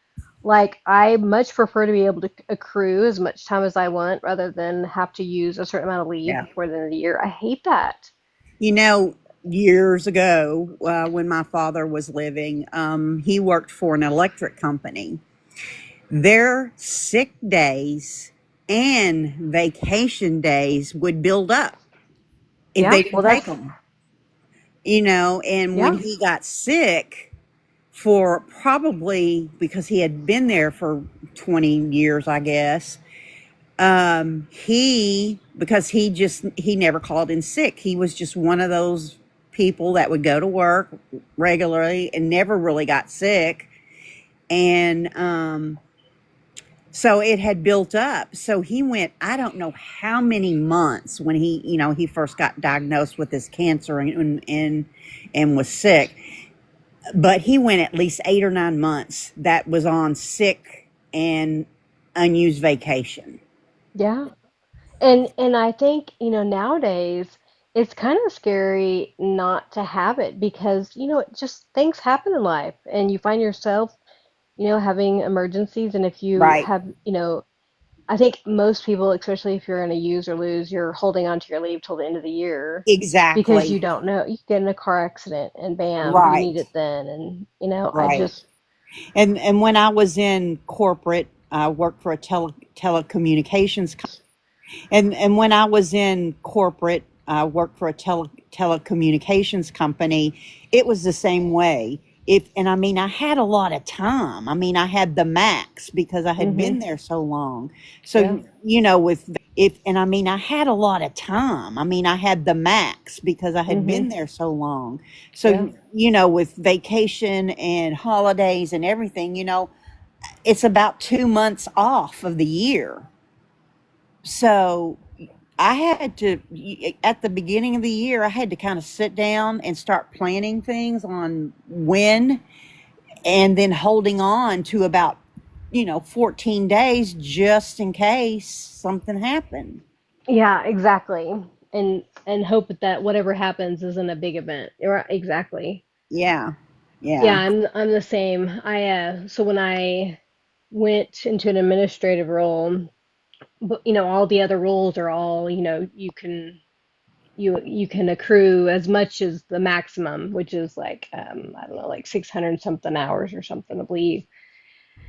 Like I much prefer to be able to accrue as much time as I want rather than have to use a certain amount of leave Yeah. before the end of the year. I hate that. You know, years ago, when my father was living, he worked for an electric company. Their sick days and vacation days would build up if Yeah, they well didn't take that's them. And when yeah. he got sick, for probably because he had been there for 20 years, I guess, because he never called in sick. He was just one of those people that would go to work regularly and never really got sick. And so it had built up. So he went, I don't know how many months when he first got diagnosed with this cancer and was sick, but he went at least 8 or 9 months that was on sick and unused vacation. Yeah. And I think, nowadays it's kind of scary not to have it because, it just things happen in life and you find yourself, having emergencies. And if you Right. have, I think most people, especially if you're in a use or lose, you're holding on to your leave till the end of the year because Exactly. you don't know. You get in a car accident and bam, you need Right. it then. And, I Right. just, And when I was in corporate, I worked for a telecommunications. And when I was in corporate, I worked for a telecommunications company. It was the same way. If and I mean, I had a lot of time. I mean, I had the max because I had hmm been there so long. yeah, So with if and I mean, I had a lot of time. I mean, I had the max because I had hmm been there so long. yeah, So with vacation and holidays and everything, it's about 2 months off of the year. So I had to, at the beginning of the year, I had to kind of sit down and start planning things on when, and then holding on to about, 14 days just in case something happened. yeah, exactly. And hope that whatever happens isn't a big event. Right, exactly. Yeah. Yeah, Yeah. I'm the same. So when I went into an administrative role, but all the other roles are all, you can accrue as much as the maximum, which is like I don't know, like 600 something hours or something, I believe.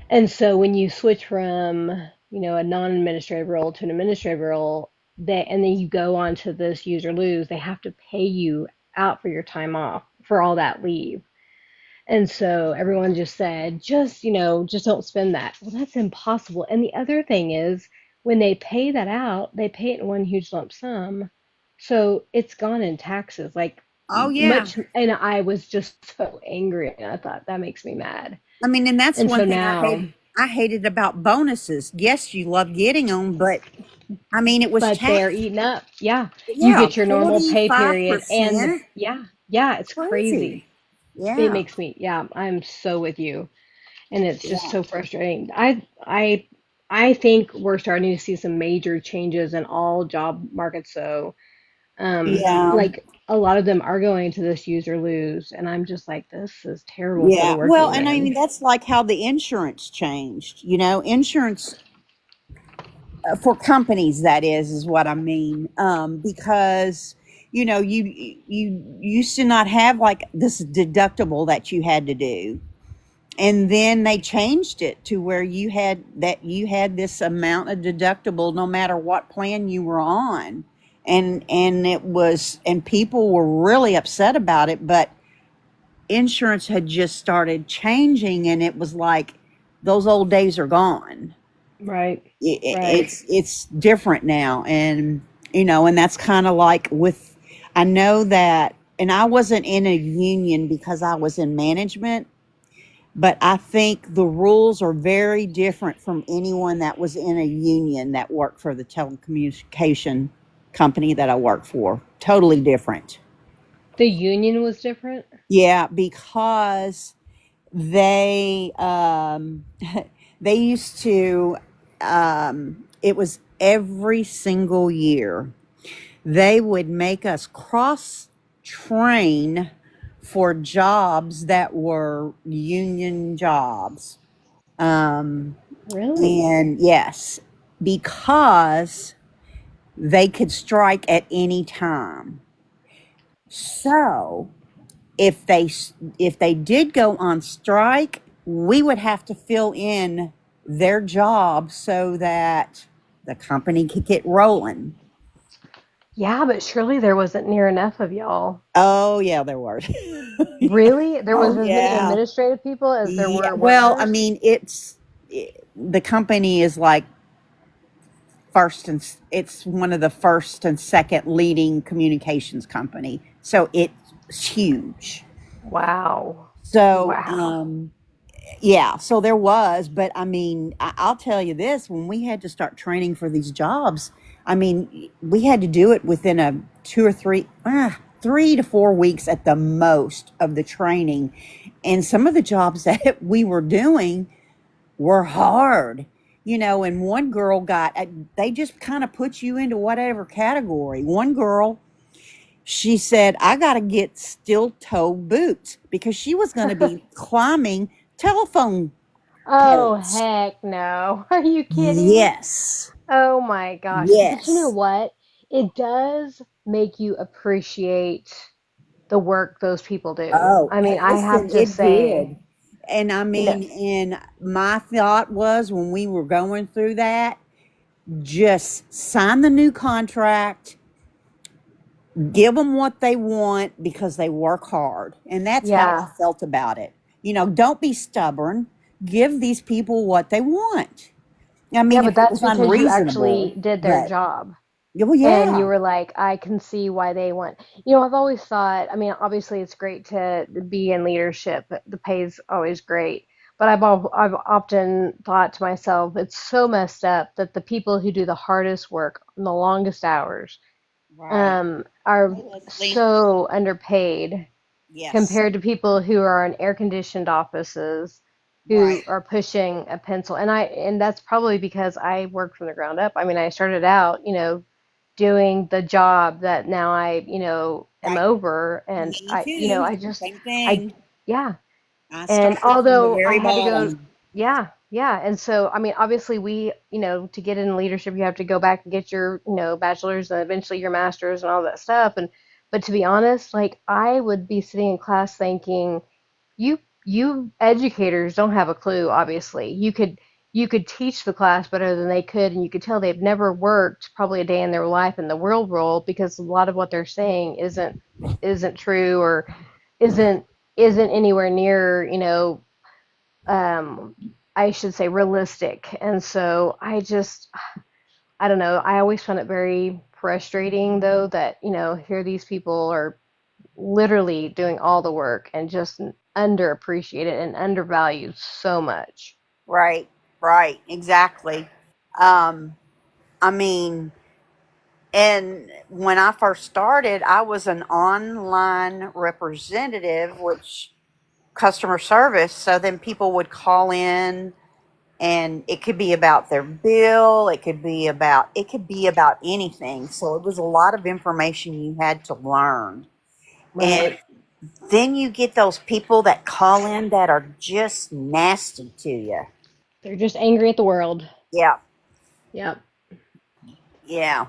And so when you switch from, a non-administrative role to an administrative role, and then you go on to this use or lose, they have to pay you out for your time off for all that leave. And so everyone just said, just don't spend that. Well, that's impossible. And the other thing is, when they pay that out, they pay it in one huge lump sum. So it's gone in taxes, like Oh, yeah. much. And I was just so angry. And I thought, that makes me mad. I mean, and that's And so one thing now, I hated about bonuses. Yes, you love getting them, but I mean, it was but they're taxed. eating up. Yeah. You Yeah, get your normal pay period. And 45%. yeah, it's Crazy. crazy. It Yeah. makes me, yeah, I'm so with you. And it's just Yeah. so frustrating. I think we're starting to see some major changes in all job markets. So, Yeah. like a lot of them are going to this use or lose, and I'm just like, this is terrible for the Yeah. Well, working and I mean, man. that's like how the insurance changed. Insurance for companies, that is what I mean. Because, you used to not have like this deductible that you had to do. And then they changed it to where you had this amount of deductible no matter what plan you were on. and it was, and people were really upset about it, but insurance had just started changing, and it was like those old days are gone. Right. Right. It's different now, and and that's kind of like with, I know that, and I wasn't in a union because I was in management, but I think the rules are very different from anyone that was in a union that worked for the telecommunication company that I worked for. Totally different. The union was different? Yeah, because they they used to, it was every single year they would make us cross train for jobs that were union jobs. um Really? and yes, because they could strike at any time. So if they did go on strike, we would have to fill in their job so that the company could get rolling. Yeah, but surely there wasn't near enough of y'all. Oh yeah, there were. Really? There Oh was as many yeah. administrative people as there Yeah. were Well, I workers? mean, the company is like it's one of the first and second leading communications company, so it's huge. Wow. So Wow. yeah, so there was, but I mean, I'll tell you this: when we had to start training for these jobs, I mean, we had to do it within a 3 to 4 weeks at the most of the training, and some of the jobs that we were doing were hard. And one girl they just kind of put you into whatever category. One girl, she said, I got to get steel toe boots because she was going to be climbing telephone Oh, poles. heck no. Are you kidding? Yes. Oh my gosh. But you know Yes. what? It does make you appreciate the work those people do. Oh, I mean, I have listen, to it say, did. And I you know, mean, and my thought was when we were going through that, just sign the new contract, give them what they want because they work hard. And that's how I yeah. felt about it. Don't be stubborn. Give these people what they want. I Yeah, mean, but if it that's was because you unreasonable, actually did their but job. well, And you yeah, were like, I can see why they want. I've always thought, I mean, obviously it's great to be in leadership. The pay's always great. But I've often thought to myself, it's so messed up that the people who do the hardest work and the longest hours right. are Hey, Leslie. so underpaid Yes, compared to people who are in air conditioned offices right, who are pushing a pencil. And that's probably because I worked from the ground up. I mean, I started out, doing the job that now I am right. over, and Me I you know too. I just Same I thing. yeah. I And started from the although I very had to go, bottom. yeah, yeah. And so I mean, obviously to get in leadership you have to go back and get your bachelor's and eventually your master's and all that stuff. And but to be honest, like I would be sitting in class thinking, you educators don't have a clue. Obviously you could teach the class better than they could, and you could tell they've never worked probably a day in their life in the real world, because a lot of what they're saying isn't true, or isn't isn't anywhere near um I should say realistic. And so I don't know, I always found it very frustrating though that here these people are literally doing all the work and just underappreciated and undervalued so much. Right, right, exactly. Um, I mean, and when I first started, I was an online representative, which customer service. So then people would call in, and it could be about their bill, it could be about anything. So it was a lot of information you had to learn. Right. And then you get those people that call in that are just nasty to you. They're just angry at the world. Yeah, Yep. yeah.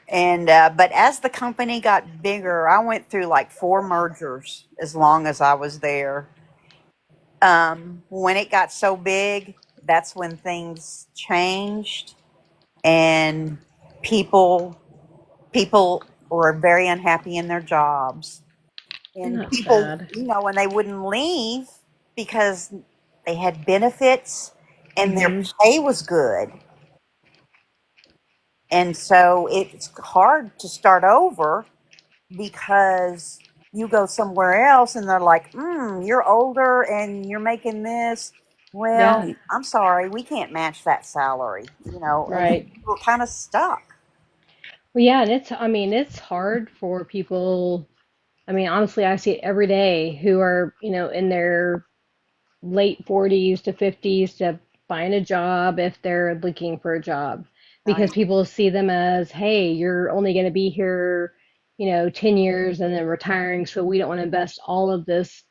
And but as the company got bigger, I went through like four mergers as long as I was there. When it got so big, that's when things changed, and people People were very unhappy in their jobs. And And that's people, sad. and they wouldn't leave because they had benefits and their Hmm. pay was good. And so it's hard to start over because you go somewhere else and they're like, you're older and you're making this. Well, Yeah, I'm sorry, we can't match that salary, and then right. you're kind of stuck. Well, yeah, and I mean, it's hard for people. I mean, honestly, I see it every day who are, in their late 40s to 50s to find a job if they're looking for a job because Right. people see them as, hey, you're only going to be here, 10 years and then retiring. So we don't want to invest all of this,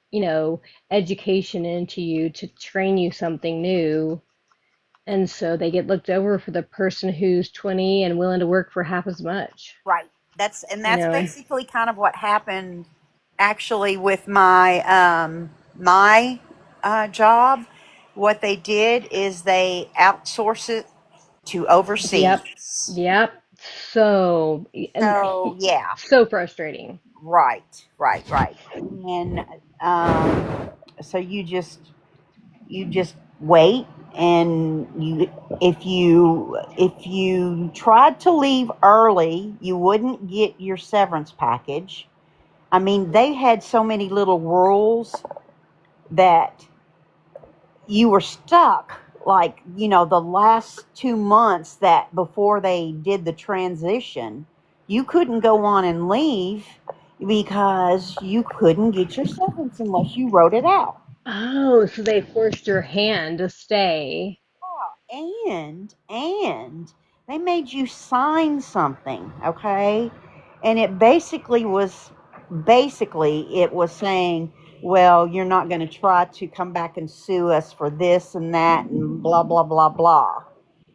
education into you to train you something new. And so they get looked over for the person who's 20 and willing to work for half as much, Right. That's and basically kind of what happened actually with my job. What they did is they outsource it to yep, overseas. yep. So, and So yeah, so frustrating. right. And so you just wait, and if you tried to leave early, you wouldn't get your severance package. I mean, they had so many little rules that you were stuck. Like, the last 2 months that before they did the transition, you couldn't go on and leave because you couldn't get your severance unless you wrote it out. Oh, so they forced your hand to stay. And they made you sign something, okay? And it was saying, well, you're not going to try to come back and sue us for this and that and blah blah blah blah.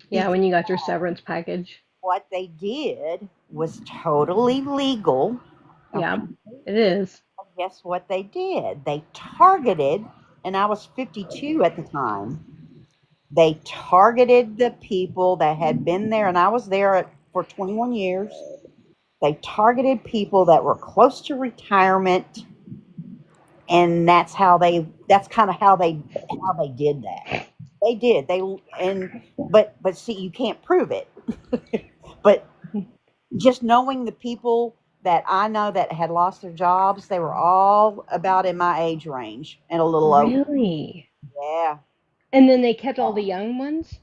Yeah, Because when you got your severance package. what they did was totally legal, okay? Yeah, it is. Guess what they did? They targeted, and I was 52 at the time. They targeted the people that had been there, and I was there for 21 years. They targeted people that were close to retirement, and that's kind of how they did that. They did. But see, you can't prove it. But just knowing the people that I know that had lost their jobs, they were all about in my age range and a little over. Really? Yeah. And then they kept all the young ones?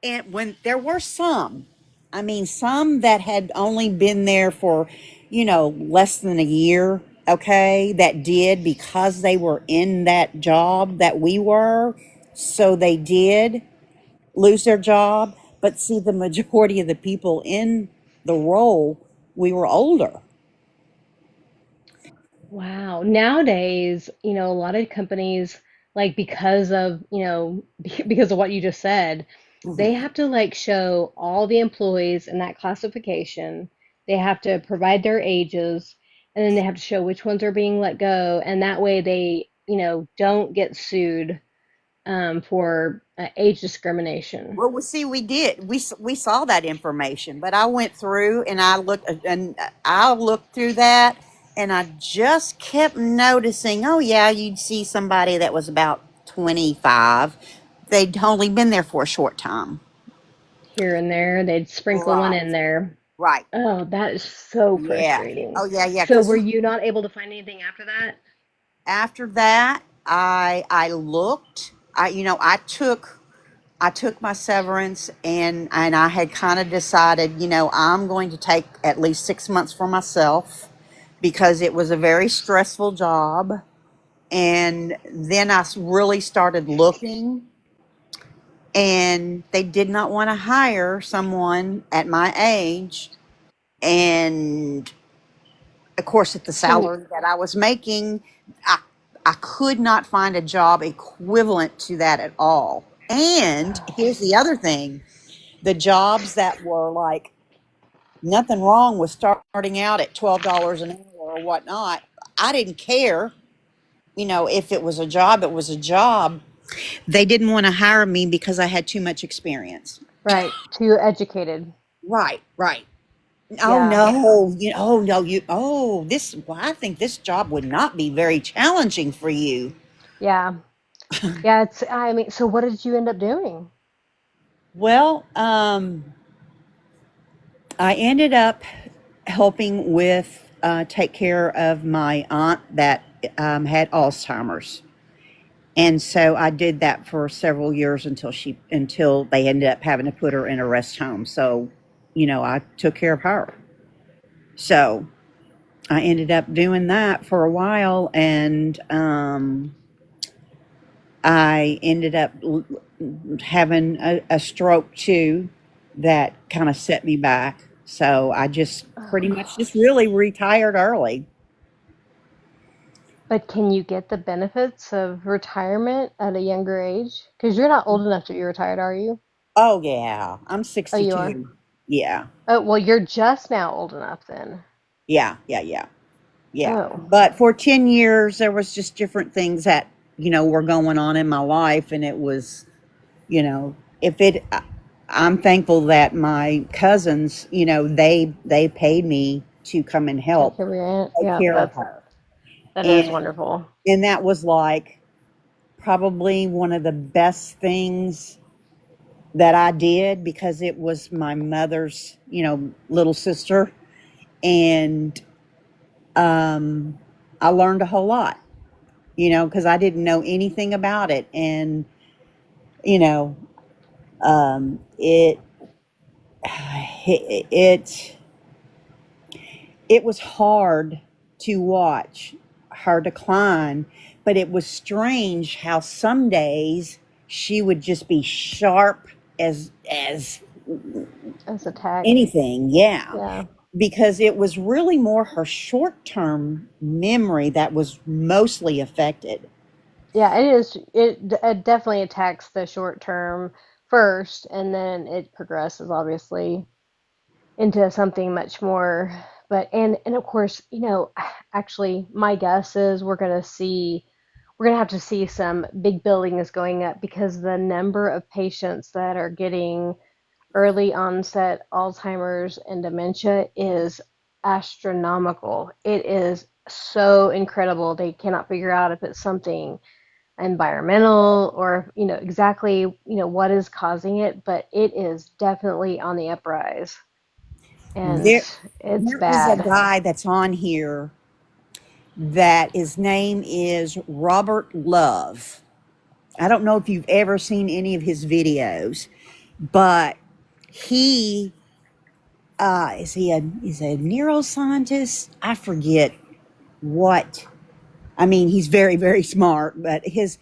And when there were some, I mean, some that had only been there for, less than a year, okay, that did because they were in that job that we were. So they did lose their job. But see, the majority of the people in the role, we were older. Wow. Nowadays, a lot of companies, like because of, because of what you just said, they Mhm. have to like show all the employees in that classification. They have to provide their ages, and then they have to show which ones are being let go, and that way they, don't get sued for age discrimination. Well, we see, we did. We saw that information, but I went through and I looked through that, and I just kept noticing. Oh yeah, you'd see somebody that was about 25. They'd only been there for a short time. Here and there, they'd sprinkle one Right. in there. Right. Oh, that is so Yeah. frustrating. Oh yeah. So Because were you not able to find anything after that? after that, I looked. I took my severance, and I had kind of decided, I'm going to take at least 6 months for myself because it was a very stressful job. And then really started looking, and they did not want to hire someone at my age. And of course, at the So, salary that I was making, I, I could not find a job equivalent to that at all. And here's the other thing, the jobs that were like nothing wrong with starting out at $12 an hour or whatnot. I didn't care. If it was a job, it was a job. They didn't want to hire me because I had too much experience. right, so you're educated. Right. Oh Yeah, no, oh no, well, I think this job would not be very challenging for you. yeah, yeah. It's. I mean, so what did you end up doing? Well, I ended up helping with take care of my aunt that had Alzheimer's. And so I did that for several years until they ended up having to put her in a rest home. So, I took care of her. So I ended up doing that for a while, and I ended up having a stroke too that kind of set me back. So I just Oh pretty much just gosh. really retired early. But can you get the benefits of retirement at a younger age? Because you're not old enough to be retired, are you? Oh yeah, I'm Oh, you are. 62. Yeah, Oh, well, you're just now old enough then. yeah, yeah, yeah, yeah. Oh, But for 10 years, there was just different things that were going on in my life, and it was if it. I'm thankful that my cousins, they paid me to come and take help care of your aunt. take Yeah, care of her, that is and wonderful. that was like probably one of the best things that I did because it was my mother's, little sister, and um, I learned a whole lot, because I didn't know anything about it, and you know, it it it was hard to watch her decline, but it was strange how some days she would just be sharp as As attack. anything. Yeah, Yeah. because it was really more her short-term memory that was mostly affected. Yeah, it is. It definitely attacks the short term first, and then it progresses, obviously, into something much more. But and of course, actually, my guess is we're gonna have to see some big buildings going up because the number of patients that are getting early onset Alzheimer's and dementia is astronomical. It is so incredible. They cannot figure out if it's something environmental or exactly what is causing it, but it is definitely on the uprise and There, it's there is a bad. guy that's on here that his name is Robert Love. I don't know if you've ever seen any of his videos, but he is a neuroscientist. I forget what. I mean, he's very very smart, but his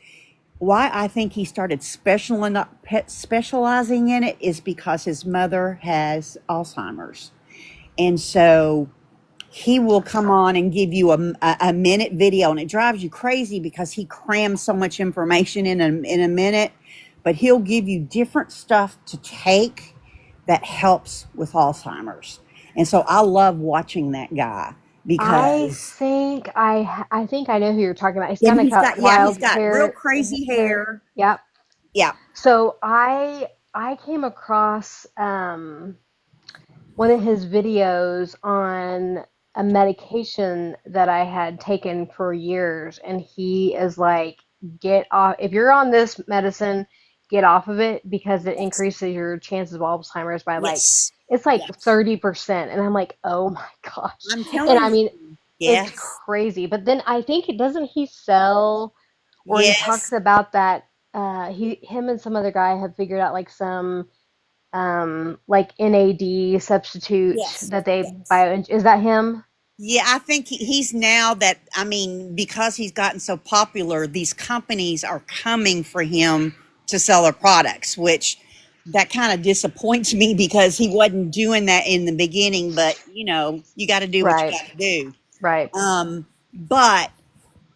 why I think he started specializing in it is because his mother has Alzheimer's, and so he will come on and give you a minute video, and it drives you crazy because he crams so much information in a minute, but he'll give you different stuff to take that helps with Alzheimer's. And so I love watching that guy I because think I think I know who you're talking about. He's and kind of got he's wild got real crazy hair. hair. Yep. Yeah. So I came across one of his videos on a medication that I had taken for years, and he is like, get off, if you're on this medicine, get off of it because it Yes. increases your chances of Alzheimer's by like, Yes. it's like Yes. 30%. And I'm like, oh my gosh. I'm And telling I mean, you. it's Yes. crazy. But then I think it doesn't he sell or he talks Yes. about that him and some other guy have figured out like some like NAD substitute Yes. that they Yes. bio. Is that him? Yeah, I think he's now that, I mean, because he's gotten so popular, these companies are coming for him to sell their products, which that kind of disappoints me because he wasn't doing that in the beginning, but you got to do what you Right, got to do. right. But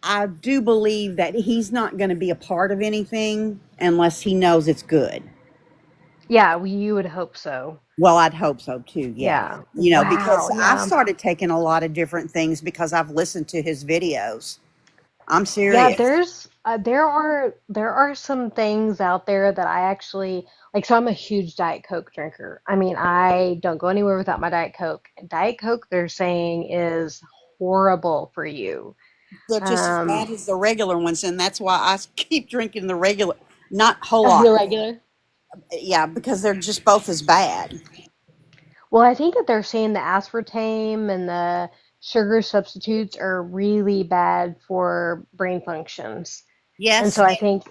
I do believe that he's not going to be a part of anything unless he knows it's good. Yeah, you would hope so. Well, I'd hope so too. Yeah. Yeah. Because Wow. I've Yeah. started taking a lot of different things because I've listened to his videos. I'm Yeah, serious. there are some things out there that I actually like. So I'm a huge Diet Coke drinker. I mean, I don't go anywhere without my Diet Coke. Diet Coke, they're saying, is horrible for you. They're just as Um, bad as the regular ones, and that's why I keep drinking the regular, not whole the lot. regular. Yeah, because they're just both as bad. Well, I think that they're saying the aspartame and the sugar substitutes are really bad for brain functions. And Yes, so I think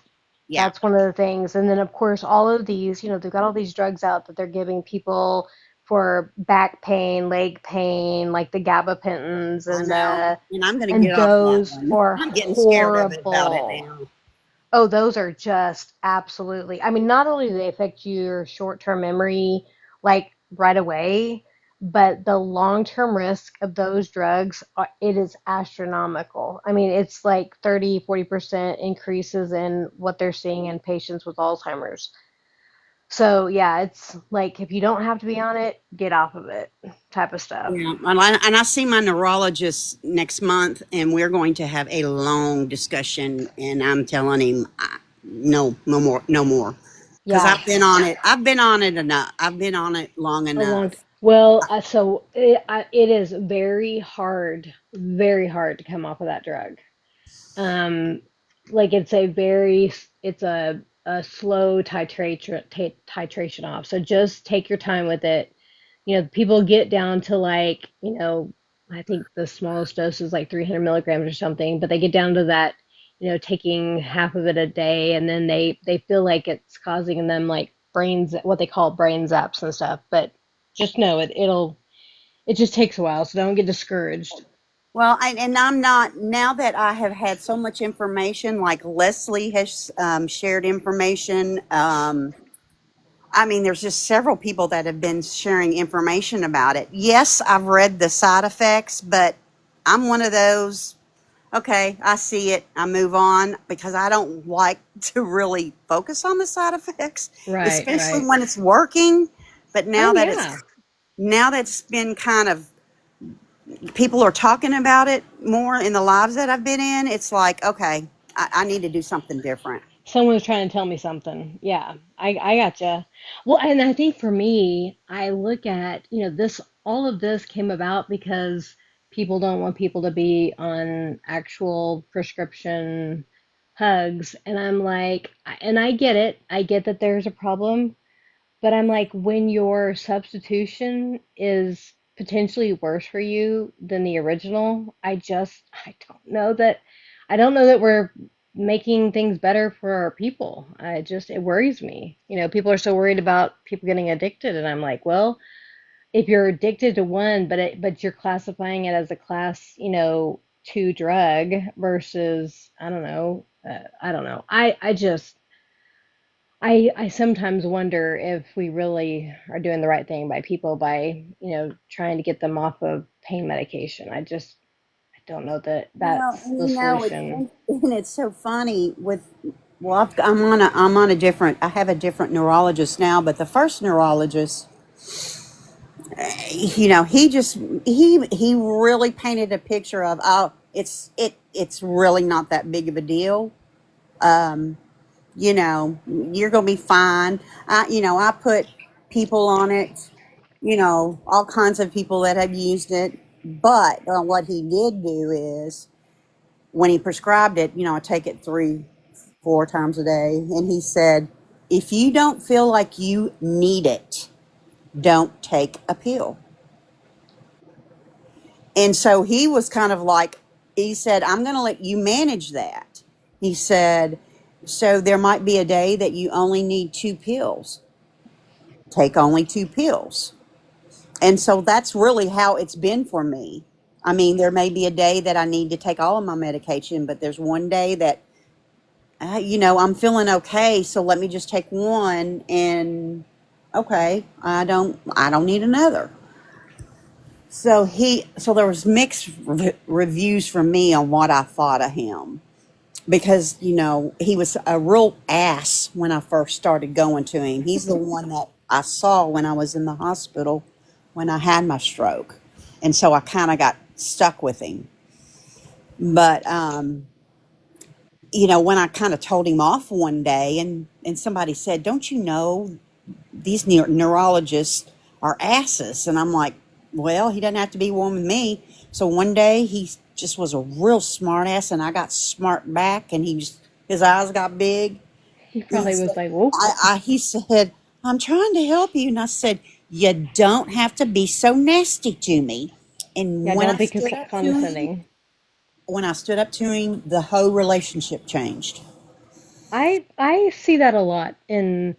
yeah, that's one of the things. And then, of course, all of these, they've got all these drugs out that they're giving people for back pain, leg pain, like the gabapentins I know. And I'm going to and get off that those one. are I'm getting scared of it about it horrible. now. Oh, those are just absolutely. I mean, not only do they affect your short-term memory like right away, but the long-term risk of those drugs, it is astronomical. I mean, it's like 30-40% increases in what they're seeing in patients with Alzheimer's. So, yeah, it's like if you don't have to be on it, get off of it type of stuff. Yeah, and I see my neurologist next month, and we're going to have a long discussion. And I'm telling him, no, no more, no more, because Yeah, I've been on it. I've been on it enough. I've been on it long a long. enough. Well, so it is very hard to come off of that drug. Um, like it's a slow titration off. So just take your time with it. People get down to like, I think the smallest dose is like 300 milligrams or something, but they get down to that, taking half of it a day, and then they feel like it's causing them like brains, what they call brain zaps and stuff. But just know it just takes a while, so don't get discouraged. Well, and I'm not, now that I have had so much information, like Leslie has shared information. I mean, there's just several people that have been sharing information about it. Yes, I've read the side effects, but I'm one of those, okay, I see it, I move on, because I don't like to really focus on the side effects, Right, especially right. when it's working. But Oh yeah. now that it's been kind of, people are talking about it more in the lives that I've been in, it's like, okay, I need to do something different. Someone's trying to tell me something. Yeah, I gotcha. Well, and I think for me, I look at, all of this came about because people don't want people to be on actual prescription hugs. And I'm like, and I get it. I get that there's a problem. But I'm like, when your substitution is potentially worse for you than the original, I don't know that we're making things better for our people. It worries me. People are so worried about people getting addicted, and I'm like, well, if you're addicted to one, but you're classifying it as a class, 2 drug versus, I don't know. I sometimes wonder if we really are doing the right thing by people by, trying to get them off of pain medication. I don't know that Well, that's and the it's solution. and it's so funny with, well, I'm on a different, I have a different neurologist now, but the first neurologist, he just, he really painted a picture of, oh, it's really not that big of a deal. You're gonna be fine. I put people on it, all kinds of people that have used it. But what he did do is, when he prescribed it, I take it 4 times a day. And he said, if you don't feel like you need it, don't take a pill. And so he was kind of like, he said, I'm going to let you manage that. He said, so there might be a day that you only need 2 pills. Take only 2 pills. And so that's really how it's been for me. I mean, there may be a day that I need to take all of my medication, but there's one day that, I'm feeling okay. So let me just take one, and okay, I don't need another. So there was mixed reviews from me on what I thought of him, because he was a real ass when I first started going to him. He's the one that I saw when I was in the hospital when I had my stroke, and so I kind of got stuck with him. But when I kind of told him off one day, and somebody said, "Don't you know these neurologists are asses?" And I'm like, "Well, he doesn't have to be one with me." So one day he just was a real smart ass, and I got smart back, and his eyes got big. He And he probably said, was like, "Whoa, he said, "I'm trying to help you," and I said, "You don't have to be so nasty to me." And yeah, when don't I be stood up to him, condescending." the whole relationship changed. I see that a lot in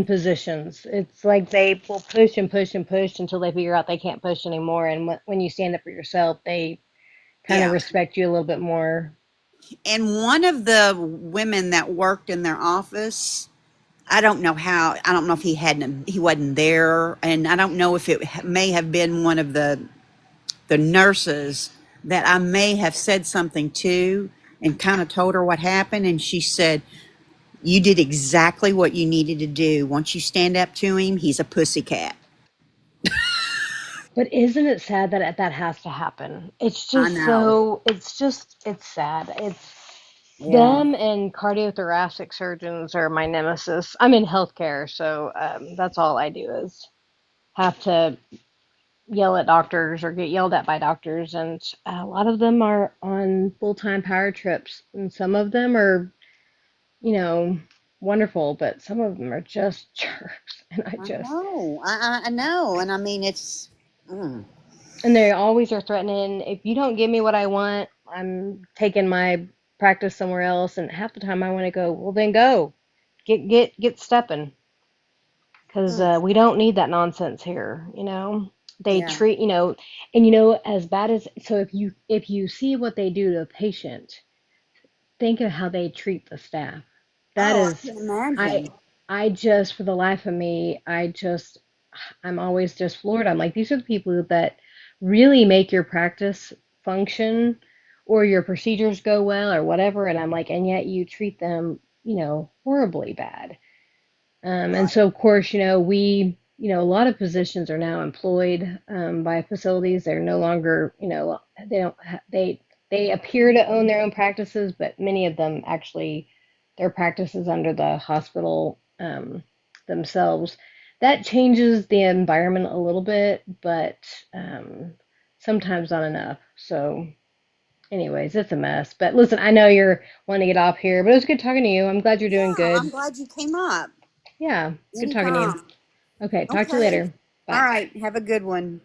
positions. It's like they will push and push and push until they figure out they can't push anymore. And when you stand up for yourself, they kind of Yeah. respect you a little bit more. And one of the women that worked in their office, I don't know if he wasn't there. And I don't know if it may have been one of the nurses that I may have said something to and kind of told her what happened. And she said, "You did exactly what you needed to do. Once you stand up to him, he's a pussycat." But isn't it sad that that has to happen? It's I just know. so, it's sad. It's Yeah. them and cardiothoracic surgeons are my nemesis. I'm in healthcare, so that's all I do is have to yell at doctors or get yelled at by doctors. And a lot of them are on full-time power trips, and some of them are, you know, wonderful, but some of them are just jerks. And I I just, know. I know. And I mean, mm, and they always are threatening, if you don't give me what I want, I'm taking my practice somewhere else. And half the time I want to go, well, then go, get stepping, because mm, we don't need that nonsense here. They yeah. treat, and as bad as, so if you see what they do to a patient, think of how they treat the staff. That Oh, I is, can I imagine. I just, for the life of me, I'm always just floored. I'm like, these are the people that really make your practice function or your procedures go well or whatever. And I'm like, and yet you treat them, horribly bad. And Right. so, of course, a lot of positions are now employed by facilities. They're no longer, they don't, they appear to own their own practices, but many of them actually, their practices under the hospital themselves. That changes the environment a little bit, but um, sometimes not enough. So, anyways, it's a mess. But listen, I know you're wanting to get off here, but it was good talking to you. I'm glad you're doing Yeah, I'm good. glad you came up. Yeah, good talking to you. Anytime. Okay, talk to you Okay. later. All Bye. right. Have a good one.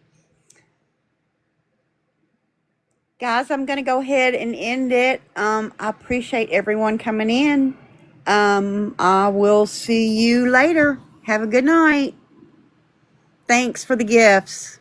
Guys, I'm going to go ahead and end it. I appreciate everyone coming in. I will see you later. Have a good night. Thanks for the gifts.